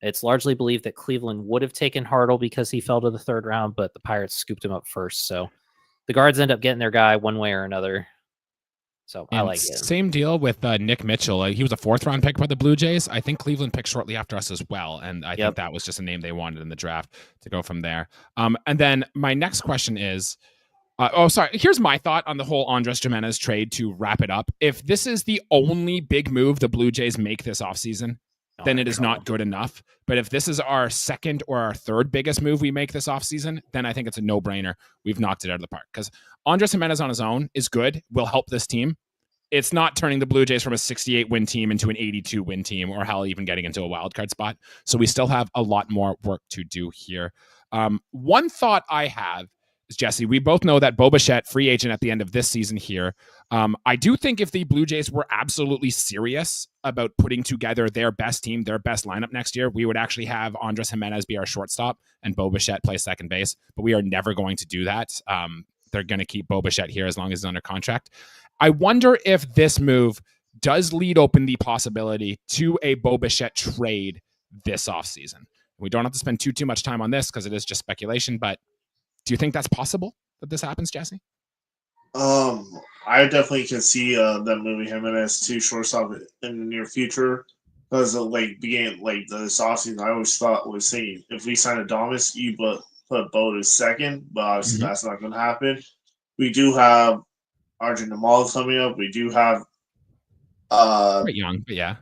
It's largely believed that Cleveland would have taken Hartle because he fell to the third round, but the Pirates scooped him up first. So the Guards end up getting their guy one way or another. So I like it. Same deal with Nick Mitchell. He was a fourth-round pick by the Blue Jays. I think Cleveland picked shortly after us as well, and I think that was just a name they wanted in the draft to go from there. And then my next question is, here's my thought on the whole Andres Gimenez trade to wrap it up. If this is the only big move the Blue Jays make this offseason, then it is not good enough. But if this is our second or our third biggest move we make this offseason, then I think it's a no-brainer. We've knocked it out of the park. Because Andres Gimenez on his own is good, will help this team. It's not turning the Blue Jays from a 68-win team into an 82-win team, or hell, even getting into a wild card spot. So we still have a lot more work to do here. One thought I have is, Jesse, we both know that Bo Bichette, free agent at the end of this season here. I do think if the Blue Jays were absolutely serious about putting together their best team, their best lineup next year, we would actually have Andres Gimenez be our shortstop and Bo Bichette play second base. But we are never going to do that. They're going to keep Bo Bichette here as long as he's under contract. I wonder if this move does lead open the possibility to a Bo Bichette trade this offseason. We don't have to spend too much time on this because it is just speculation, but do you think that's possible that this happens, Jesse? I definitely can see them moving Gimenez to shortstop in the near future. because beginning this offseason, I always was thinking if we sign Adames, you put Bo to second, but obviously that's not going to happen. We do have Arjun Namal coming up. We do have quite young, but yeah.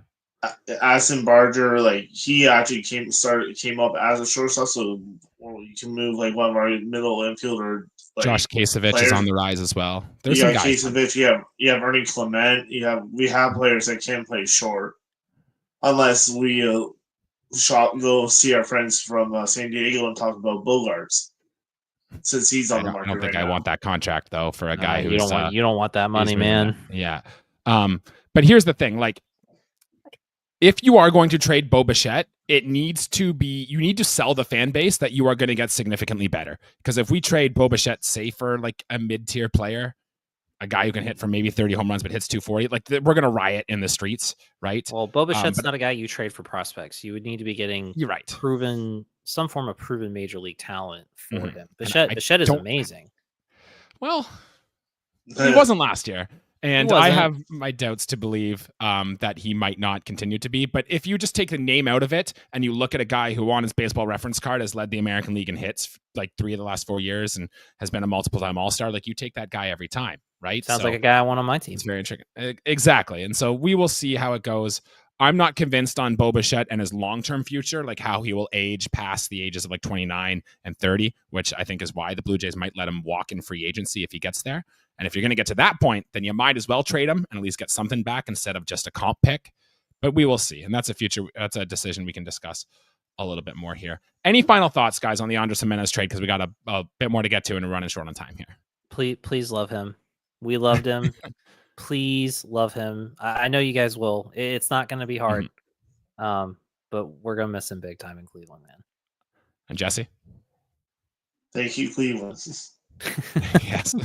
Addison Barger, he actually came up as a shortstop, so you can move one of our middle infielder. Josh Kasevich is on the rise as well. There's some guys. Kasevich, you have Ernie Clement. We have players that can play short, unless we go see our friends from San Diego and talk about Bogarts, since he's on the market. I don't think I want that contract though for a guy who you don't want that money, man. Yeah. But here's the thing, if you are going to trade Bo Bichette, you need to sell the fan base that you are going to get significantly better. Because if we trade Bo Bichette, say for a mid-tier player, a guy who can hit for maybe 30 home runs but hits 240, we're going to riot in the streets, right? Well, Bo Bichette's not a guy you trade for prospects. You would need to be getting some form of proven major league talent for him. Bichette is amazing. Well, he wasn't last year. And I have my doubts to believe that he might not continue to be. But if you just take the name out of it and you look at a guy who on his baseball reference card has led the American League in hits 3 of the last 4 years and has been a multiple-time All-Star, you take that guy every time, right? Sounds like a guy I want on my team. It's very intriguing. Exactly. And so we will see how it goes. I'm not convinced on Bo Bichette and his long-term future, how he will age past the ages of 29 and 30, which I think is why the Blue Jays might let him walk in free agency if he gets there. And if you're going to get to that point, then you might as well trade him and at least get something back instead of just a comp pick. But we will see. And that's a decision we can discuss a little bit more here. Any final thoughts, guys, on the Andres Gimenez trade? Because we got a bit more to get to and we're running short on time here. Please love him. We loved him. Please love him. I know you guys will. It's not going to be hard. But we're going to miss him big time in Cleveland, man. And Jesse? Thank you, Cleveland. Yes.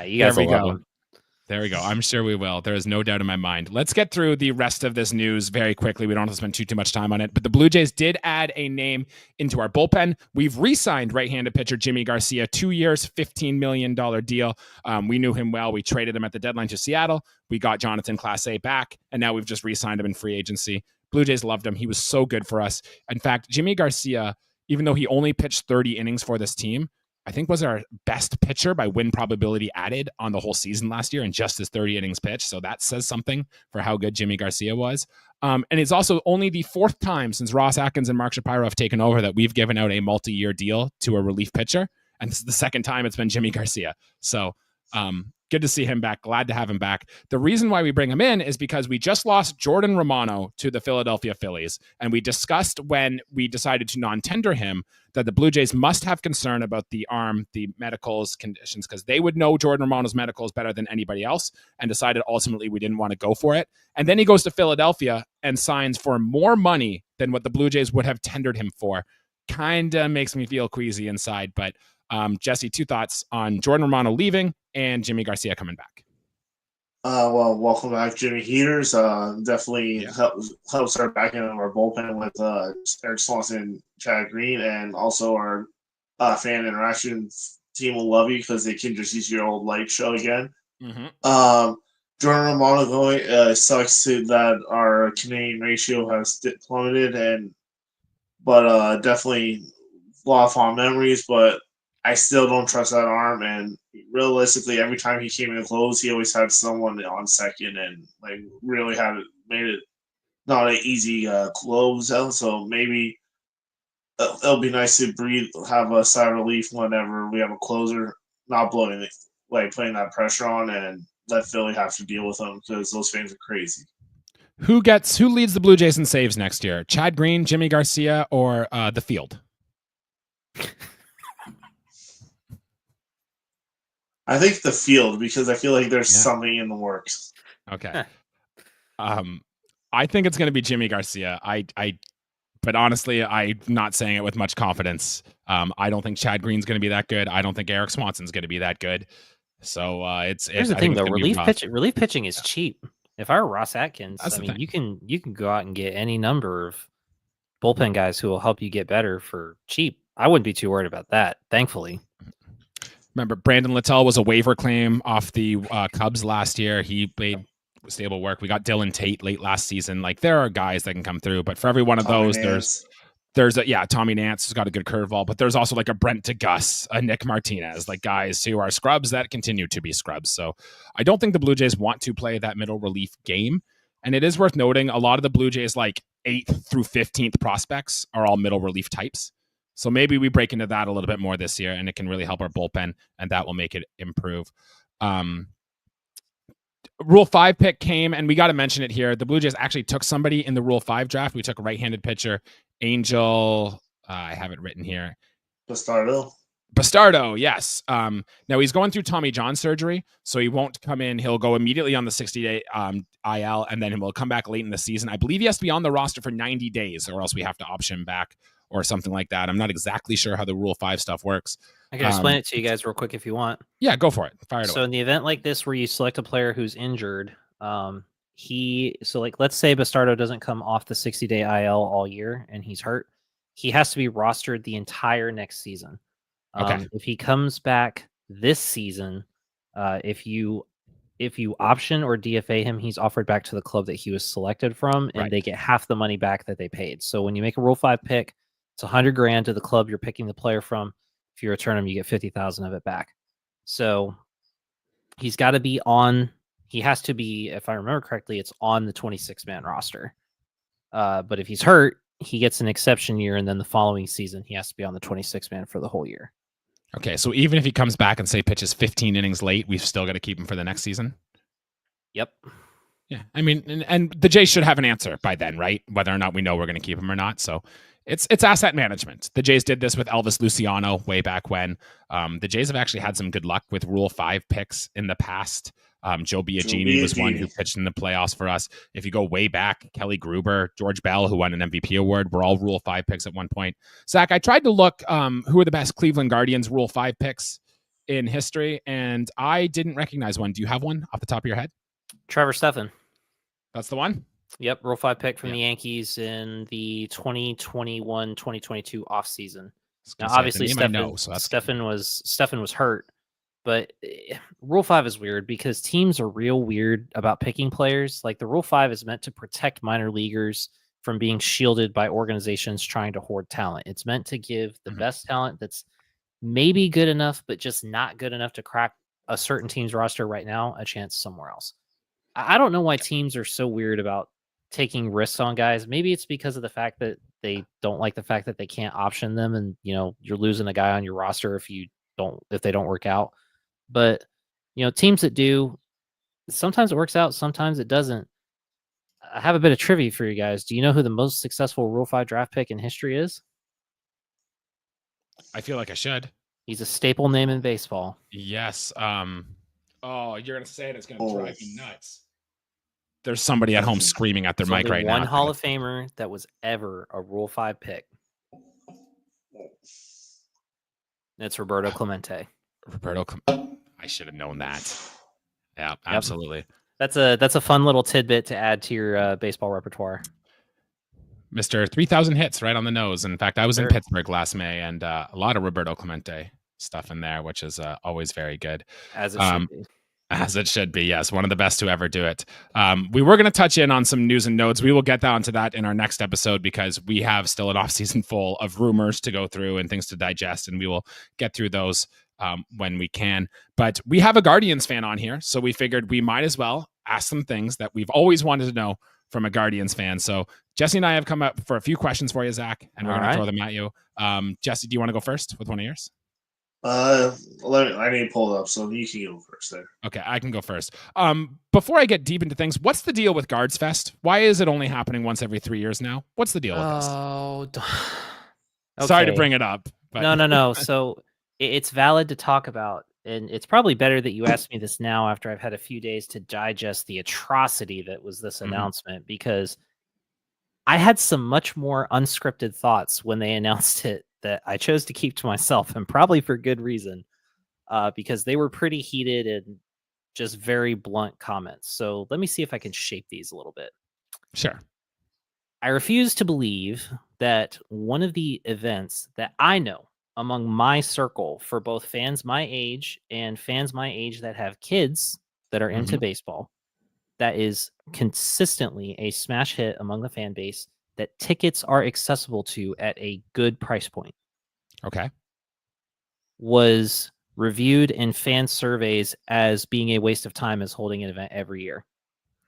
You guys will love him. There we go. I'm sure we will. There is no doubt in my mind. Let's get through the rest of this news very quickly. We don't have to spend too much time on it. But the Blue Jays did add a name into our bullpen. We've re-signed right-handed pitcher Yimi Garcia, 2 years, $15 million deal. We knew him well. We traded him at the deadline to Seattle. We got Jonathan Clase back, and now we've just re-signed him in free agency. Blue Jays loved him. He was so good for us. In fact, Yimi Garcia, even though he only pitched 30 innings for this team, I think was our best pitcher by win probability added on the whole season last year in just his 30 innings pitch. So that says something for how good Yimi Garcia was. And it's also only the fourth time since Ross Atkins and Mark Shapiro have taken over that we've given out a multi-year deal to a relief pitcher. And this is the second time it's been Yimi Garcia. So good to see him back. Glad to have him back. The reason why we bring him in is because we just lost Jordan Romano to the Philadelphia Phillies. And we discussed when we decided to non-tender him that the Blue Jays must have concern about the arm, the medicals, conditions, because they would know Jordan Romano's medicals better than anybody else, and decided ultimately we didn't want to go for it. And then he goes to Philadelphia and signs for more money than what the Blue Jays would have tendered him for. Kind of makes me feel queasy inside. But Jesse, 2 thoughts on Jordan Romano leaving and Yimi Garcia coming back. Well, welcome back, Jimmy Heaters. Definitely helps our back end of our bullpen with Eric Swanson, Chad Green, and also our fan interaction team will love you because they can just use your old light show again. Jordan Romano going sucks to that our Canadian ratio has plummeted, but definitely a lot of fond memories. But I still don't trust that arm, and realistically, every time he came in close, he always had someone on second, and really made it not an easy close out. So maybe it'll be nice to have a sigh of relief whenever we have a closer, not putting that pressure on, and let Philly have to deal with them because those fans are crazy. Who leads the Blue Jays in saves next year? Chad Green, Yimi Garcia, or the field? I think the field, because I feel like there's something in the works. Okay. I think it's going to be Yimi Garcia. But honestly, I'm not saying it with much confidence. I don't think Chad Green's going to be that good. I don't think Eric Swanson's going to be that good. So here's the thing, though. Relief pitching is cheap. If I were Ross Atkins, you can go out and get any number of bullpen guys who will help you get better for cheap. I wouldn't be too worried about that, thankfully. Remember, Brandon Littell was a waiver claim off the Cubs last year. He made stable work. We got Dylan Tate late last season. Like there are guys that can come through, but for every one of those, there's Tommy Nance has got a good curveball, but there's also like a Brent DeGus, a Nick Martinez, like guys who are scrubs that continue to be scrubs. So I don't think the Blue Jays want to play that middle relief game. And it is worth noting a lot of the Blue Jays like 8th through 15th prospects are all middle relief types. So maybe we break into that a little bit more this year, and it can really help our bullpen, and that will make it improve. Rule 5 pick came, and we got to mention it here. The Blue Jays actually took somebody in the Rule 5 draft. We took a right-handed pitcher, Angel. I have it written here. Bastardo, yes. Now he's going through Tommy John surgery, so he won't come in. He'll go immediately on the 60-day IL, and then he will come back late in the season. I believe he has to be on the roster for 90 days, or else we have to option him back or something like that. I'm not exactly sure how the Rule 5 stuff works. I can explain it to you guys real quick if you want. Yeah, go for it. Fire it away. So in the event like this where you select a player who's injured, let's say Bastardo doesn't come off the 60-day IL all year and he's hurt, he has to be rostered the entire next season. Okay. If he comes back this season, if you option or DFA him, he's offered back to the club that he was selected from, and they get half the money back that they paid. So when you make a Rule 5 pick, it's $100,000 to the club you're picking the player from. If you return him, you get 50,000 of it back. So he's got to be on. He has to be, if I remember correctly, it's on the 26-man roster. But if he's hurt, he gets an exception year, and then the following season he has to be on the 26-man for the whole year. Okay, so even if he comes back and say pitches 15 innings late, we've still got to keep him for the next season? Yep. Yeah, I mean, and the Jays should have an answer by then, right? Whether or not we know we're going to keep him or not. So it's asset management. The Jays did this with Elvis Luciano way back when. The Jays have actually had some good luck with Rule 5 picks in the past. Joe Biagini was one who pitched in the playoffs for us. If you go way back, Kelly Gruber, George Bell, who won an MVP award, were all Rule 5 picks at one point. Zach, I tried to look who are the best Cleveland Guardians Rule 5 picks in history, and I didn't recognize one. Do you have one off the top of your head? Trevor Stephan. That's the one? Yep, Rule 5 pick from the Yankees in the 2021-2022 offseason. Now, obviously, Stephan was hurt. But Rule 5 is weird because teams are real weird about picking players. Like the Rule 5 is meant to protect minor leaguers from being shielded by organizations trying to hoard talent. It's meant to give the best talent that's maybe good enough, but just not good enough to crack a certain team's roster right now a chance somewhere else. I don't know why teams are so weird about taking risks on guys. Maybe it's because of the fact that they don't like the fact that they can't option them, and you're losing a guy on your roster if they don't work out. But, teams that do, sometimes it works out, sometimes it doesn't. I have a bit of trivia for you guys. Do you know who the most successful Rule 5 draft pick in history is? I feel like I should. He's a staple name in baseball. Yes. You're going to say it. It's going to drive me nuts. There's somebody at home screaming at their mic right now. One Hall of Famer that was ever a Rule 5 pick. It's Roberto Clemente. I should have known that. Yeah, absolutely. That's a fun little tidbit to add to your baseball repertoire. Mr. 3,000 hits right on the nose. In fact, I was in Pittsburgh last May, and a lot of Roberto Clemente stuff in there, which is always very good. As it should be. As it should be, yes. One of the best to ever do it. We were going to touch in on some news and notes. We will get down to that in our next episode because we have still an offseason full of rumors to go through and things to digest, and we will get through those when we can. But we have a Guardians fan on here, so we figured we might as well ask some things that we've always wanted to know from a Guardians fan. So Jesse and I have come up for a few questions for you, Zach, and we're going to throw them at you. Jesse, do you want to go first with one of yours? I need to pull it up, so you can go first there. Okay, I can go first. Before I get deep into things, what's the deal with Guards Fest? Why is it only happening once every 3 years now? What's the deal with this? Okay. Sorry to bring it up. But... No. So it's valid to talk about, and it's probably better that you ask me this now after I've had a few days to digest the atrocity that was this announcement, because I had some much more unscripted thoughts when they announced it that I chose to keep to myself, and probably for good reason, because they were pretty heated and just very blunt comments. So let me see if I can shape these a little bit. Sure. I refuse to believe that one of the events that I know among my circle for both fans my age and fans my age that have kids that are into baseball that is consistently a smash hit among the fan base that tickets are accessible to at a good price point Okay. was reviewed in fan surveys as being a waste of time as holding an event every year.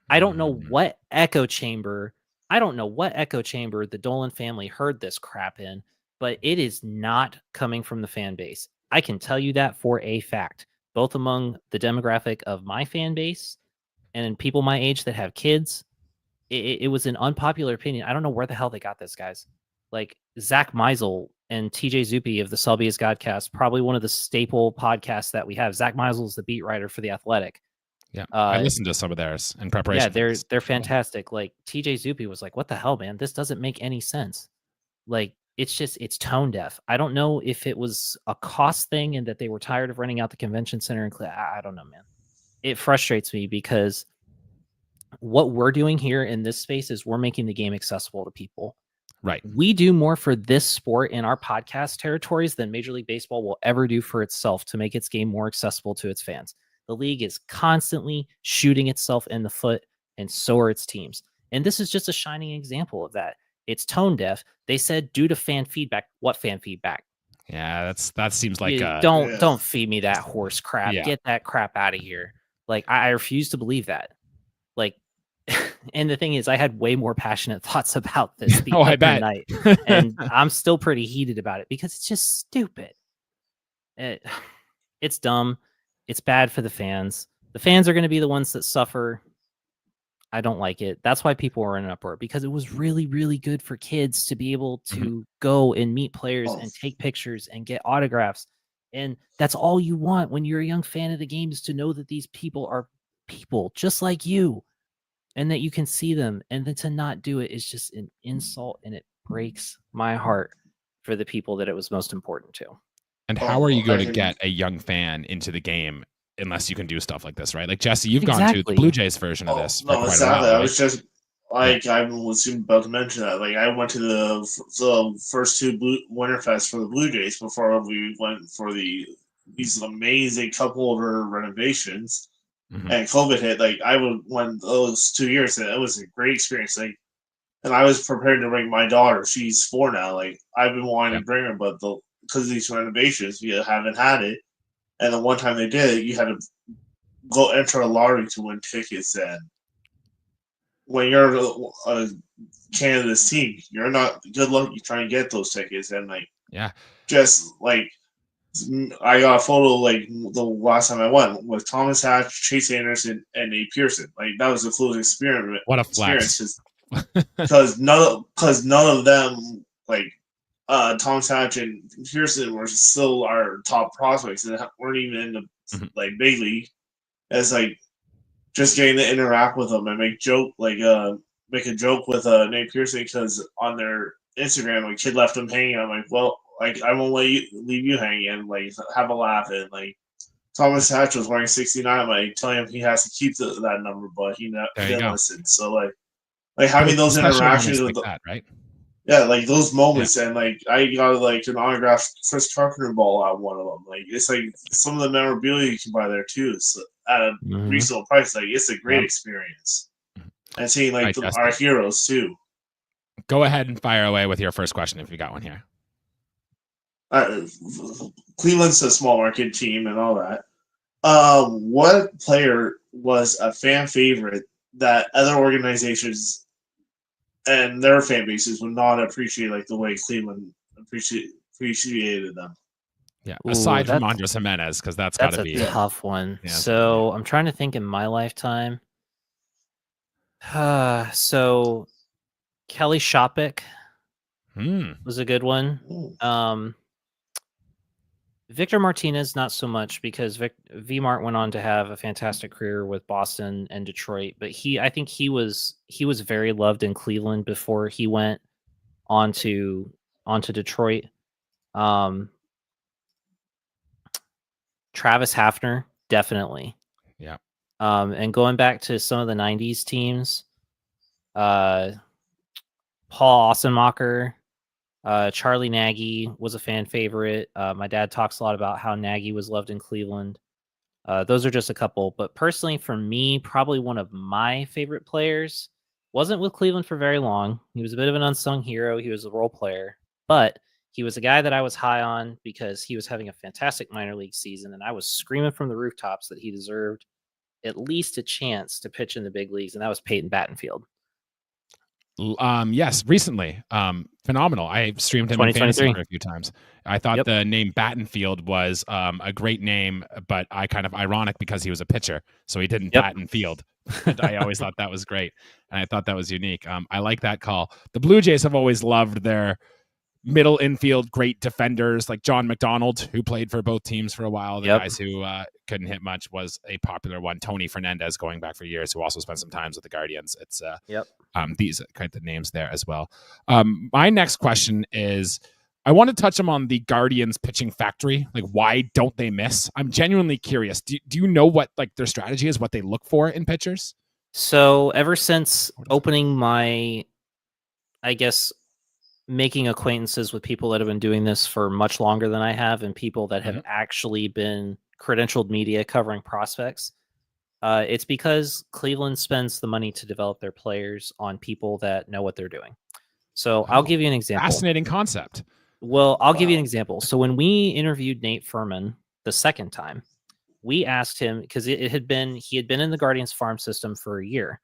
I don't know what echo chamber the Dolan family heard this crap in, but it is not coming from the fan base. I can tell you that for a fact, both among the demographic of my fan base and people my age that have kids. It was an unpopular opinion. I don't know where the hell they got this, guys. Like Zach Meisel and TJ Zuppe of the Selby is Godcast, probably one of the staple podcasts that we have. Zach Meisel is the beat writer for The Athletic. Yeah, I listened to some of theirs in preparation. Yeah, they're fantastic. Like TJ Zuppe was like, "What the hell, man? This doesn't make any sense." Like it's tone deaf. I don't know if it was a cost thing and that they were tired of renting out the convention center. And I don't know, man. It frustrates me because what we're doing here in this space is we're making the game accessible to people. Right. We do more for this sport in our podcast territories than Major League Baseball will ever do for itself to make its game more accessible to its fans. The league is constantly shooting itself in the foot, and so are its teams. And this is just a shining example of that. It's tone deaf. They said due to fan feedback. What fan feedback? Yeah, that seems like don't feed me that horse crap. Yeah. Get that crap out of here. Like I refuse to believe that. Like, and the thing is, I had way more passionate thoughts about this the I bet. night, and I'm still pretty heated about it because it's just stupid. It's dumb. It's bad for the fans. The fans are going to be the ones that suffer. I don't like it. That's why people were in an uproar, because it was really, really good for kids to be able to go and meet players and take pictures and get autographs. And that's all you want when you're a young fan of the game, is to know that these people are people just like you and that you can see them. And then to not do it is just an insult, and it breaks my heart for the people that it was most important to. And how are you going to get a young fan into the game unless you can do stuff like this, right? Like, Jesse, you've gone to the Blue Jays version of this. No, exactly. I was just I was about to mention that. Like, I went to the first two Winterfest for the Blue Jays before we went for these amazing couple of renovations, and COVID hit. Like, I went those 2 years, and it was a great experience. Like, and I was prepared to bring my daughter. She's 4 now. Like, I've been wanting to bring her, but because of these renovations, we haven't had it. And the one time they did it, you had to go enter a lottery to win tickets. And when you're a Canada's team, you're not good luck. You try and get those tickets, and just like I got a photo like the last time I went with Thomas Hatch, Chase Anderson, and Nate Pearson. Like, that was the closing experience. What a flex! Because none of them, like Thomas Hatch and Pearson, were still our top prospects and weren't even in the like big league. As like just getting to interact with them and make a joke with Nate Pearson, because on their Instagram, like, kid left him hanging. I'm like, well, like, I won't leave you hanging, and like have a laugh. And like Thomas Hatch was wearing 69. I'm like telling him he has to keep that number, but he didn't listen. So like having those interactions with that, right? Yeah, like those moments, and like I got like an autographed Chris Carpenter ball out of one of them. Like, it's like some of the memorabilia you can buy there too. So at a reasonable price, like, it's a great experience. And seeing like our heroes too. Go ahead and fire away with your first question if you got one here. Cleveland's a small market team and all that. What player was a fan favorite that other organizations and their fan bases would not appreciate, like the way Cleveland appreciated them? Yeah, aside from Andres Gimenez, because that's got to be a tough one. Yeah, so I'm trying to think in my lifetime. So Kelly Shopik was a good one. Victor Martinez, not so much, because V-Mart went on to have a fantastic career with Boston and Detroit, but I think he was very loved in Cleveland before he went on to Detroit. Travis Hafner, definitely. Yeah. And going back to some of the 90s teams, Paul Ossenmacher, Charlie Nagy was a fan favorite. My dad talks a lot about how Nagy was loved in Cleveland. Those are just a couple. But personally, for me, probably one of my favorite players wasn't with Cleveland for very long. He was a bit of an unsung hero. He was a role player, but he was a guy that I was high on because he was having a fantastic minor league season, and I was screaming from the rooftops that he deserved at least a chance to pitch in the big leagues, and that was Peyton Battenfield. Yes, recently. Phenomenal. I streamed him in fantasy for a few times. I thought the name Battenfield was a great name, but ironic because he was a pitcher, so he didn't Battenfield. I always thought that was great, and I thought that was unique. I like that call. The Blue Jays have always loved their middle infield great defenders, like John McDonald, who played for both teams for a while. The guys who couldn't hit much was a popular one. Tony Fernandez, going back for years, who also spent some time with the Guardians. It's these kind of names there as well. My next question is, I want to touch on the Guardians pitching factory. Like, why don't they miss? I'm genuinely curious. Do you know what like their strategy is, what they look for in pitchers? So ever since opening my, I guess, making acquaintances with people that have been doing this for much longer than I have, and people that have actually been credentialed media covering prospects, it's because Cleveland spends the money to develop their players on people that know what they're doing. So I'll give you an example. Fascinating concept. Well, I'll give you an example. So when we interviewed Nate Furman the second time, we asked him, because he had been in the Guardians farm system for a year.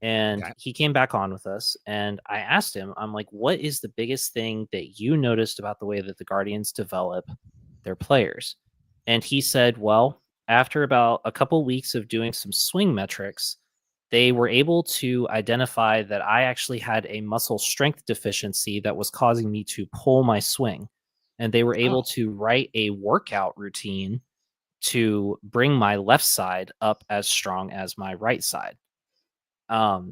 And he came back on with us, and I asked him, I'm like, what is the biggest thing that you noticed about the way that the Guardians develop their players? And he said, well, after about a couple weeks of doing some swing metrics, they were able to identify that I actually had a muscle strength deficiency that was causing me to pull my swing. And they were able to write a workout routine to bring my left side up as strong as my right side.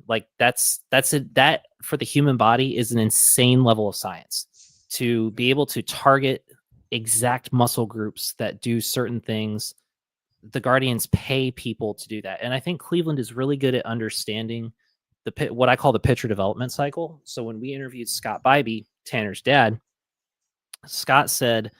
Like that for the human body is an insane level of science to be able to target exact muscle groups that do certain things. The Guardians pay people to do that. And I think Cleveland is really good at understanding what I call the pitcher development cycle. So when we interviewed Scott Bybee, Tanner's dad, Scott said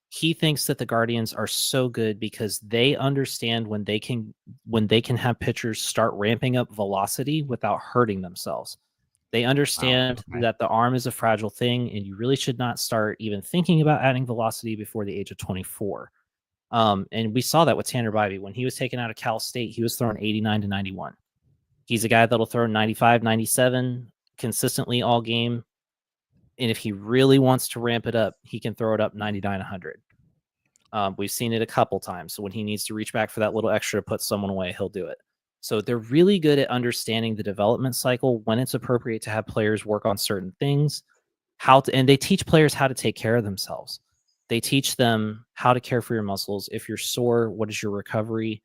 he thinks that the Guardians are so good because they understand when they can have pitchers start ramping up velocity without hurting themselves. They understand that the arm is a fragile thing, and you really should not start even thinking about adding velocity before the age of 24. And we saw that with Tanner Bybee. When he was taken out of Cal State, he was throwing 89 to 91. He's a guy that'll throw 95, 97 consistently all game. And if he really wants to ramp it up, he can throw it up 99, 100. We've seen it a couple times. So when he needs to reach back for that little extra to put someone away, he'll do it. So they're really good at understanding the development cycle, when it's appropriate to have players work on certain things, and they teach players how to take care of themselves. They teach them how to care for your muscles. If you're sore, what is your recovery?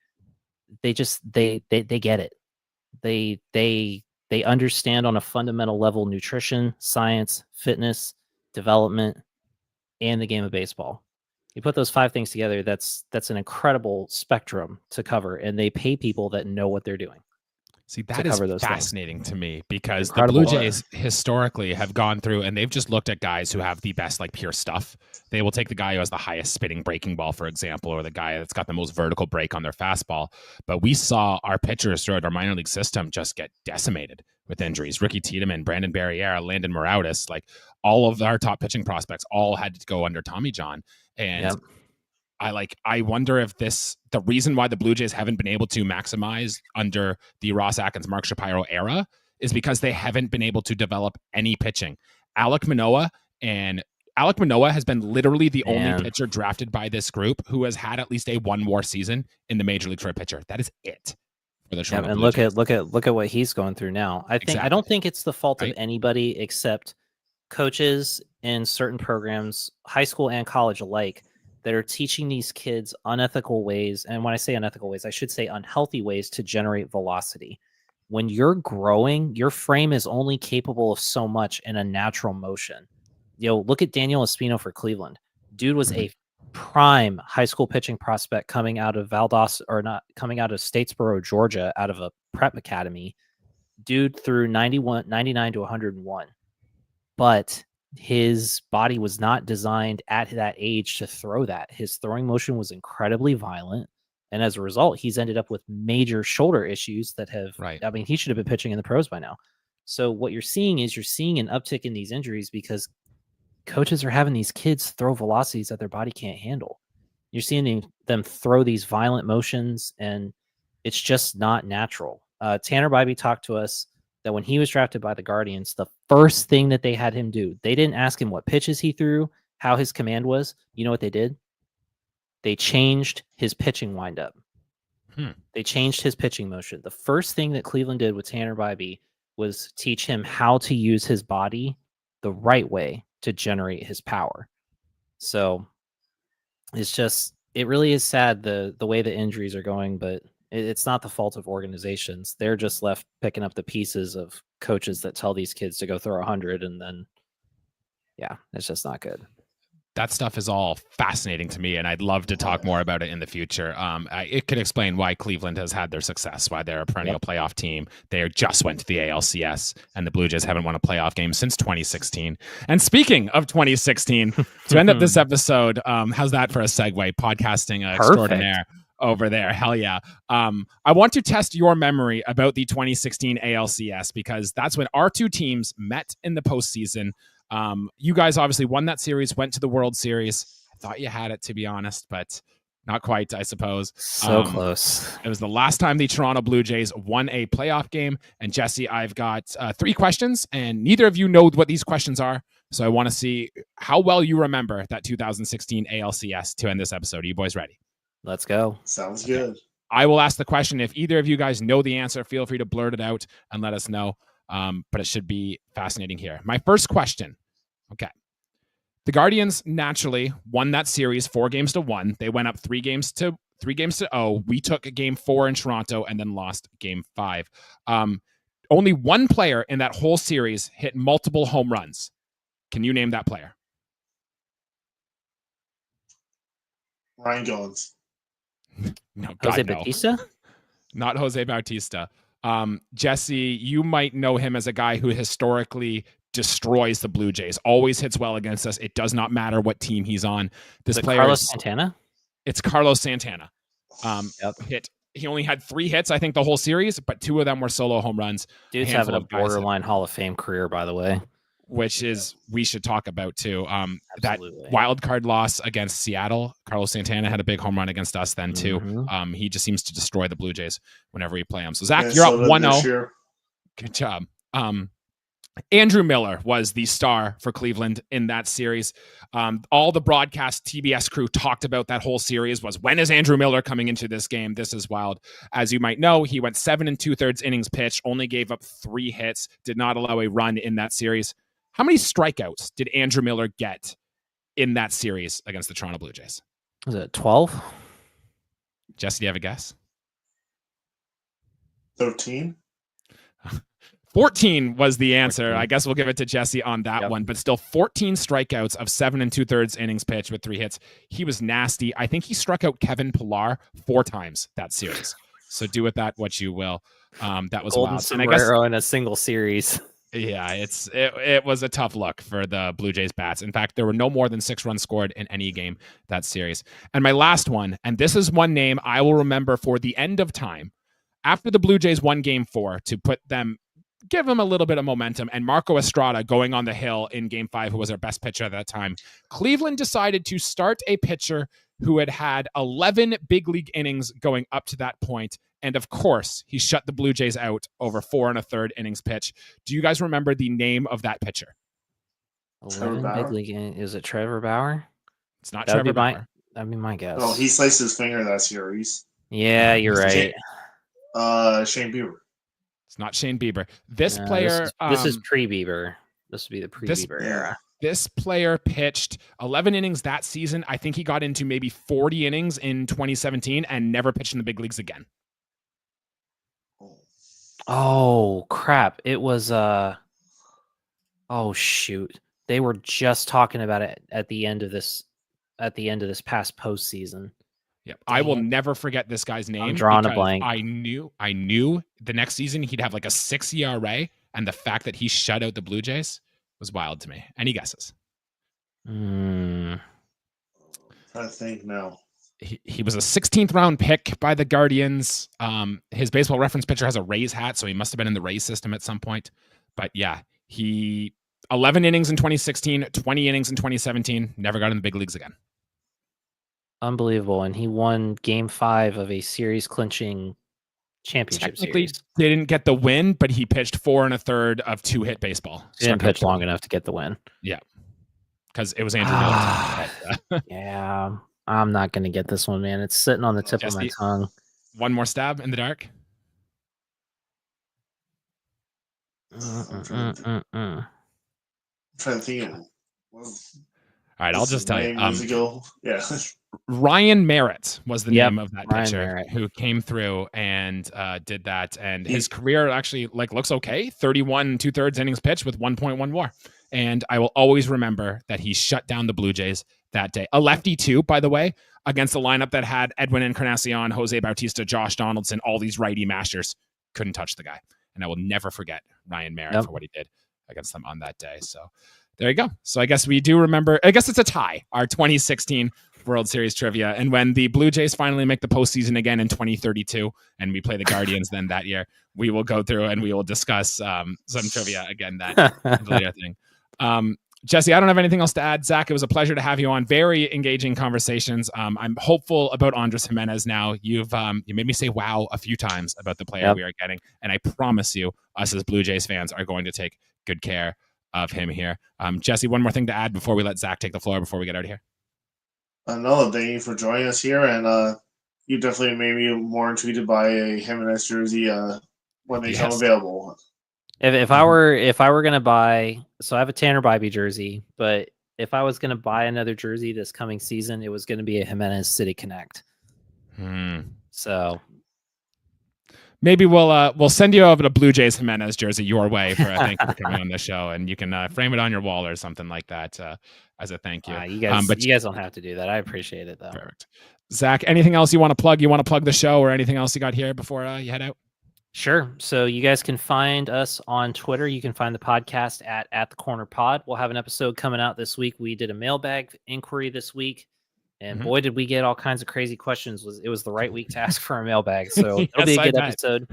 They get it. They understand on a fundamental level nutrition, science, fitness, development, and the game of baseball. You put those 5 things together, that's an incredible spectrum to cover, and they pay people that know what they're doing. See, that is fascinating to me because Incredible the Blue Jays historically have gone through and they've just looked at guys who have the best, like, pure stuff. They will take the guy who has the highest spinning breaking ball, for example, or the guy that's got the most vertical break on their fastball. But we saw our pitchers throughout our minor league system just get decimated with injuries. Ricky Tiedemann, Brandon Barriera, Landon Morales, like all of our top pitching prospects all had to go under Tommy John. And I wonder if the reason why the Blue Jays haven't been able to maximize under the Ross Atkins, Mark Shapiro era is because they haven't been able to develop any pitching. Alek Manoah has been literally the only pitcher drafted by this group who has had at least a one WAR season in the major league for a pitcher. That is it for the Toronto Blue Jays. Look at what he's going through now. I don't think it's the fault of anybody except coaches in certain programs, high school and college alike, that are teaching these kids unethical ways. And when I say unethical ways, I should say unhealthy ways to generate velocity. When you're growing, your frame is only capable of so much in a natural motion. Look at Daniel Espino for Cleveland. Dude was a prime high school pitching prospect coming out of Statesboro, Georgia, out of a prep academy. Dude threw 99 to 101. But his body was not designed at that age to throw that. His throwing motion was incredibly violent, And as a result, he's ended up with major shoulder issues that have, Right. I mean, he should have been pitching in the pros by now. So what you're seeing is an uptick in these injuries because coaches are having these kids throw velocities that their body can't handle. You're seeing them throw these violent motions, and it's just not natural. Tanner Bybee talked to us that when he was drafted by the Guardians, the first thing that they had him do, they didn't ask him what pitches he threw, how his command was. You know what they did? They changed his pitching windup. They changed his pitching motion. The first thing that Cleveland did with Tanner Bybee was teach him how to use his body the right way to generate his power. So it really is sad the way the injuries are going, but it's not the fault of organizations. They're just left picking up the pieces of coaches that tell these kids to go throw 100, and then, yeah, it's just not good. That stuff is all fascinating to me, and I'd love to talk more about it in the future. It could explain why Cleveland has had their success, why they're a perennial playoff team. They just went to the ALCS, and the Blue Jays haven't won a playoff game since 2016. And speaking of 2016, to end up this episode, how's that for a segue? Podcasting extraordinaire over there. Hell yeah. I want to test your memory about the 2016 ALCS because that's when our two teams met in the postseason. You guys obviously won that series, went to the World Series. I thought you had it, to be honest, but not quite, I suppose. So close. It was the last time the Toronto Blue Jays won a playoff game. And Jesse, I've got 3 questions, and neither of you know what these questions are. So I want to see how well you remember that 2016 ALCS to end this episode. Are you boys ready? Let's go. Sounds good. I will ask the question. If either of you guys know the answer, feel free to blurt it out and let us know. But it should be fascinating here. My first question. Okay. The Guardians naturally won that series 4-1. They went up 3-0. We took game 4 in Toronto and then lost game 5. Only one player in that whole series hit multiple home runs. Can you name that player? Ryan Goins. No, Jose God, no. Bautista? Not Jose Bautista. Jesse, you might know him as a guy who historically destroys the Blue Jays, always hits well against us. It does not matter what team he's on. This player Carlos Santana? It's Carlos Santana. Yep. He only had 3 hits, I think, the whole series, but 2 of them were solo home runs. Dude's having a borderline Hall of Fame career, by the way. Which is we should talk about too. That wild card loss against Seattle, Carlos Santana had a big home run against us then too. Mm-hmm. He just seems to destroy the Blue Jays whenever we play them. So Zach, you're up 1-0. Good job. Andrew Miller was the star for Cleveland in that series. All the broadcast TBS crew talked about that whole series was, when is Andrew Miller coming into this game? This is wild. As you might know, he went 7 2/3 innings pitched, only gave up 3 hits, did not allow a run in that series. How many strikeouts did Andrew Miller get in that series against the Toronto Blue Jays? Was it 12? Jesse, do you have a guess? 13? 14 was the answer. 14. I guess we'll give it to Jesse on that one, but still 14 strikeouts of 7 2/3 innings pitched with 3 hits. He was nasty. I think he struck out Kevin Pillar 4 times that series. So do with that what you will. That was Golden wild. Sombrero in a single series. Yeah, it was a tough look for the Blue Jays bats. In fact, there were no more than 6 runs scored in any game that series. And my last one, and this is one name I will remember for the end of time. After the Blue Jays won game 4 to give them a little bit of momentum, and Marco Estrada going on the hill in game 5, who was our best pitcher at that time, Cleveland decided to start a pitcher who had 11 big league innings going up to that point. And of course, he shut the Blue Jays out over 4 1/3 innings pitch. Do you guys remember the name of that pitcher? 11 big league innings. Is it Trevor Bauer? It's not Trevor Bauer. That'd be my guess. Oh, he sliced his finger that series. Yeah, you're right. Shane Bieber. It's not Shane Bieber. This player... This is pre-Bieber. This would be the pre-Bieber era. This player pitched 11 innings that season. I think he got into maybe 40 innings in 2017 and never pitched in the big leagues again. Oh, crap. It was... Oh, shoot. They were just talking about it at the end of this past postseason. Yep. I will never forget this guy's name. I'm drawing a blank. I knew the next season he'd have like a 6 ERA, and the fact that he shut out the Blue Jays was wild to me. Any guesses? I think no. he was a 16th round pick by the Guardians. His Baseball Reference picture has a Rays hat, so he must have been in the Rays system at some point. But yeah, he 11 innings in 2016, 20 innings in 2017, never got in the big leagues again. Unbelievable. And he won game 5 of a series clinching championship Technically, series. they didn't get the win, but he pitched 4 1/3 of 2-hit baseball. He didn't pitch long enough to get the win. Yeah, because it was Andrew Miller. Yeah, I'm not going to get this one, man. It's sitting on the tip of my tongue. One more stab in the dark. I'm trying to think. All right, I'll just tell you. Yeah. Ryan Merritt was the name of that Ryan pitcher Merritt, who came through and did that. And his career actually looks okay. 31 2/3 innings pitched with 1.1 WAR. And I will always remember that he shut down the Blue Jays that day. A lefty too, by the way, against a lineup that had Edwin Encarnacion, Jose Bautista, Josh Donaldson, all these righty mashers. Couldn't touch the guy. And I will never forget Ryan Merritt for what he did against them on that day. So there you go. So I guess we do remember, I guess it's a tie, our 2016 World Series trivia. And when the Blue Jays finally make the postseason again in 2032 and we play the Guardians then that year, we will go through and we will discuss some trivia again, that later thing. Jesse, I don't have anything else to add. Zach, it was a pleasure to have you on. Very engaging conversations. I'm hopeful about Andres Gimenez now. You made me say wow a few times about the player we are getting. And I promise you, us as Blue Jays fans are going to take good care of him here. Jesse, one more thing to add before we let Zach take the floor before we get out of here. No, thank you for joining us here. And you definitely made me more intrigued by a Gimenez jersey when they come available. If I were gonna buy, so I have a Tanner Bybee jersey, but if I was gonna buy another jersey this coming season, it was gonna be a Gimenez City Connect. So maybe we'll send you over to Blue Jays Gimenez jersey your way for a thank you for coming on the show, and you can frame it on your wall or something like that as a thank you. You guys don't have to do that. I appreciate it though. Perfect. Zach, anything else you want to plug? You want to plug the show or anything else you got here before you head out? Sure. So you guys can find us on Twitter. You can find the podcast at the Corner Pod. We'll have an episode coming out this week. We did a mailbag inquiry this week, and boy, did we get all kinds of crazy questions. It was the right week to ask for a mailbag. So it'll be a good episode.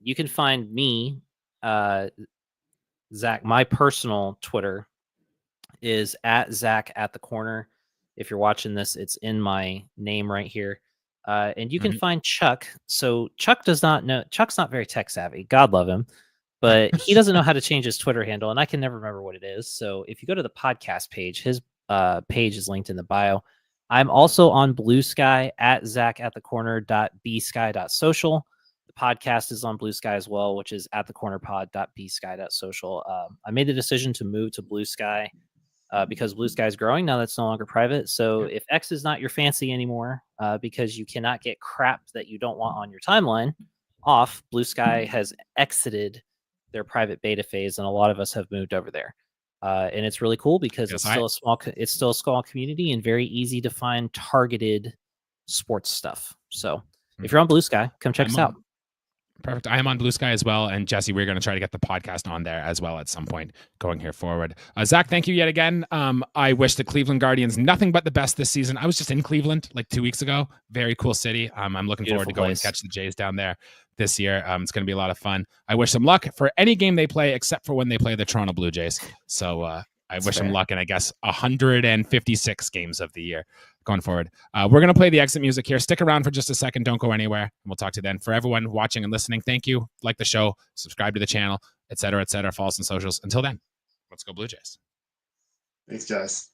You can find me, Zach. My personal Twitter is at Zach at the Corner. If you're watching this, it's in my name right here. And you can find Chuck. So Chuck's not very tech savvy. God love him. But he doesn't know how to change his Twitter handle, and I can never remember what it is. So if you go to the podcast page, his page is linked in the bio. I'm also on Blue Sky at Zach at the corner.bsky.social. The podcast is on Blue Sky as well, which is at the cornerpod.bsky.social. I made the decision to move to Blue Sky because Blue Sky is growing. Now that's no longer private. So if X is not your fancy anymore, because you cannot get crap that you don't want on your timeline off, Blue Sky has exited their private beta phase, and a lot of us have moved over there. And it's really cool because it's still a small community and very easy to find targeted sports stuff. So if you're on Blue Sky, come check us out. Perfect. I am on Blue Sky as well. And Jesse, we're going to try to get the podcast on there as well at some point going here forward. Zach, thank you yet again. I wish the Cleveland Guardians nothing but the best this season. I was just in Cleveland like 2 weeks ago. Very cool city. I'm looking forward to going and catch the Jays down there this year. It's going to be a lot of fun. I wish them luck for any game they play, except for when they play the Toronto Blue Jays. So I wish them luck in, I guess, 156 games of the year going forward. We're going to play the exit music here. Stick around for just a second. Don't go anywhere. And we'll talk to you then. For everyone watching and listening, thank you. Like the show, subscribe to the channel, et cetera, et cetera. Follow us on socials. Until then, let's go Blue Jays. Thanks, guys.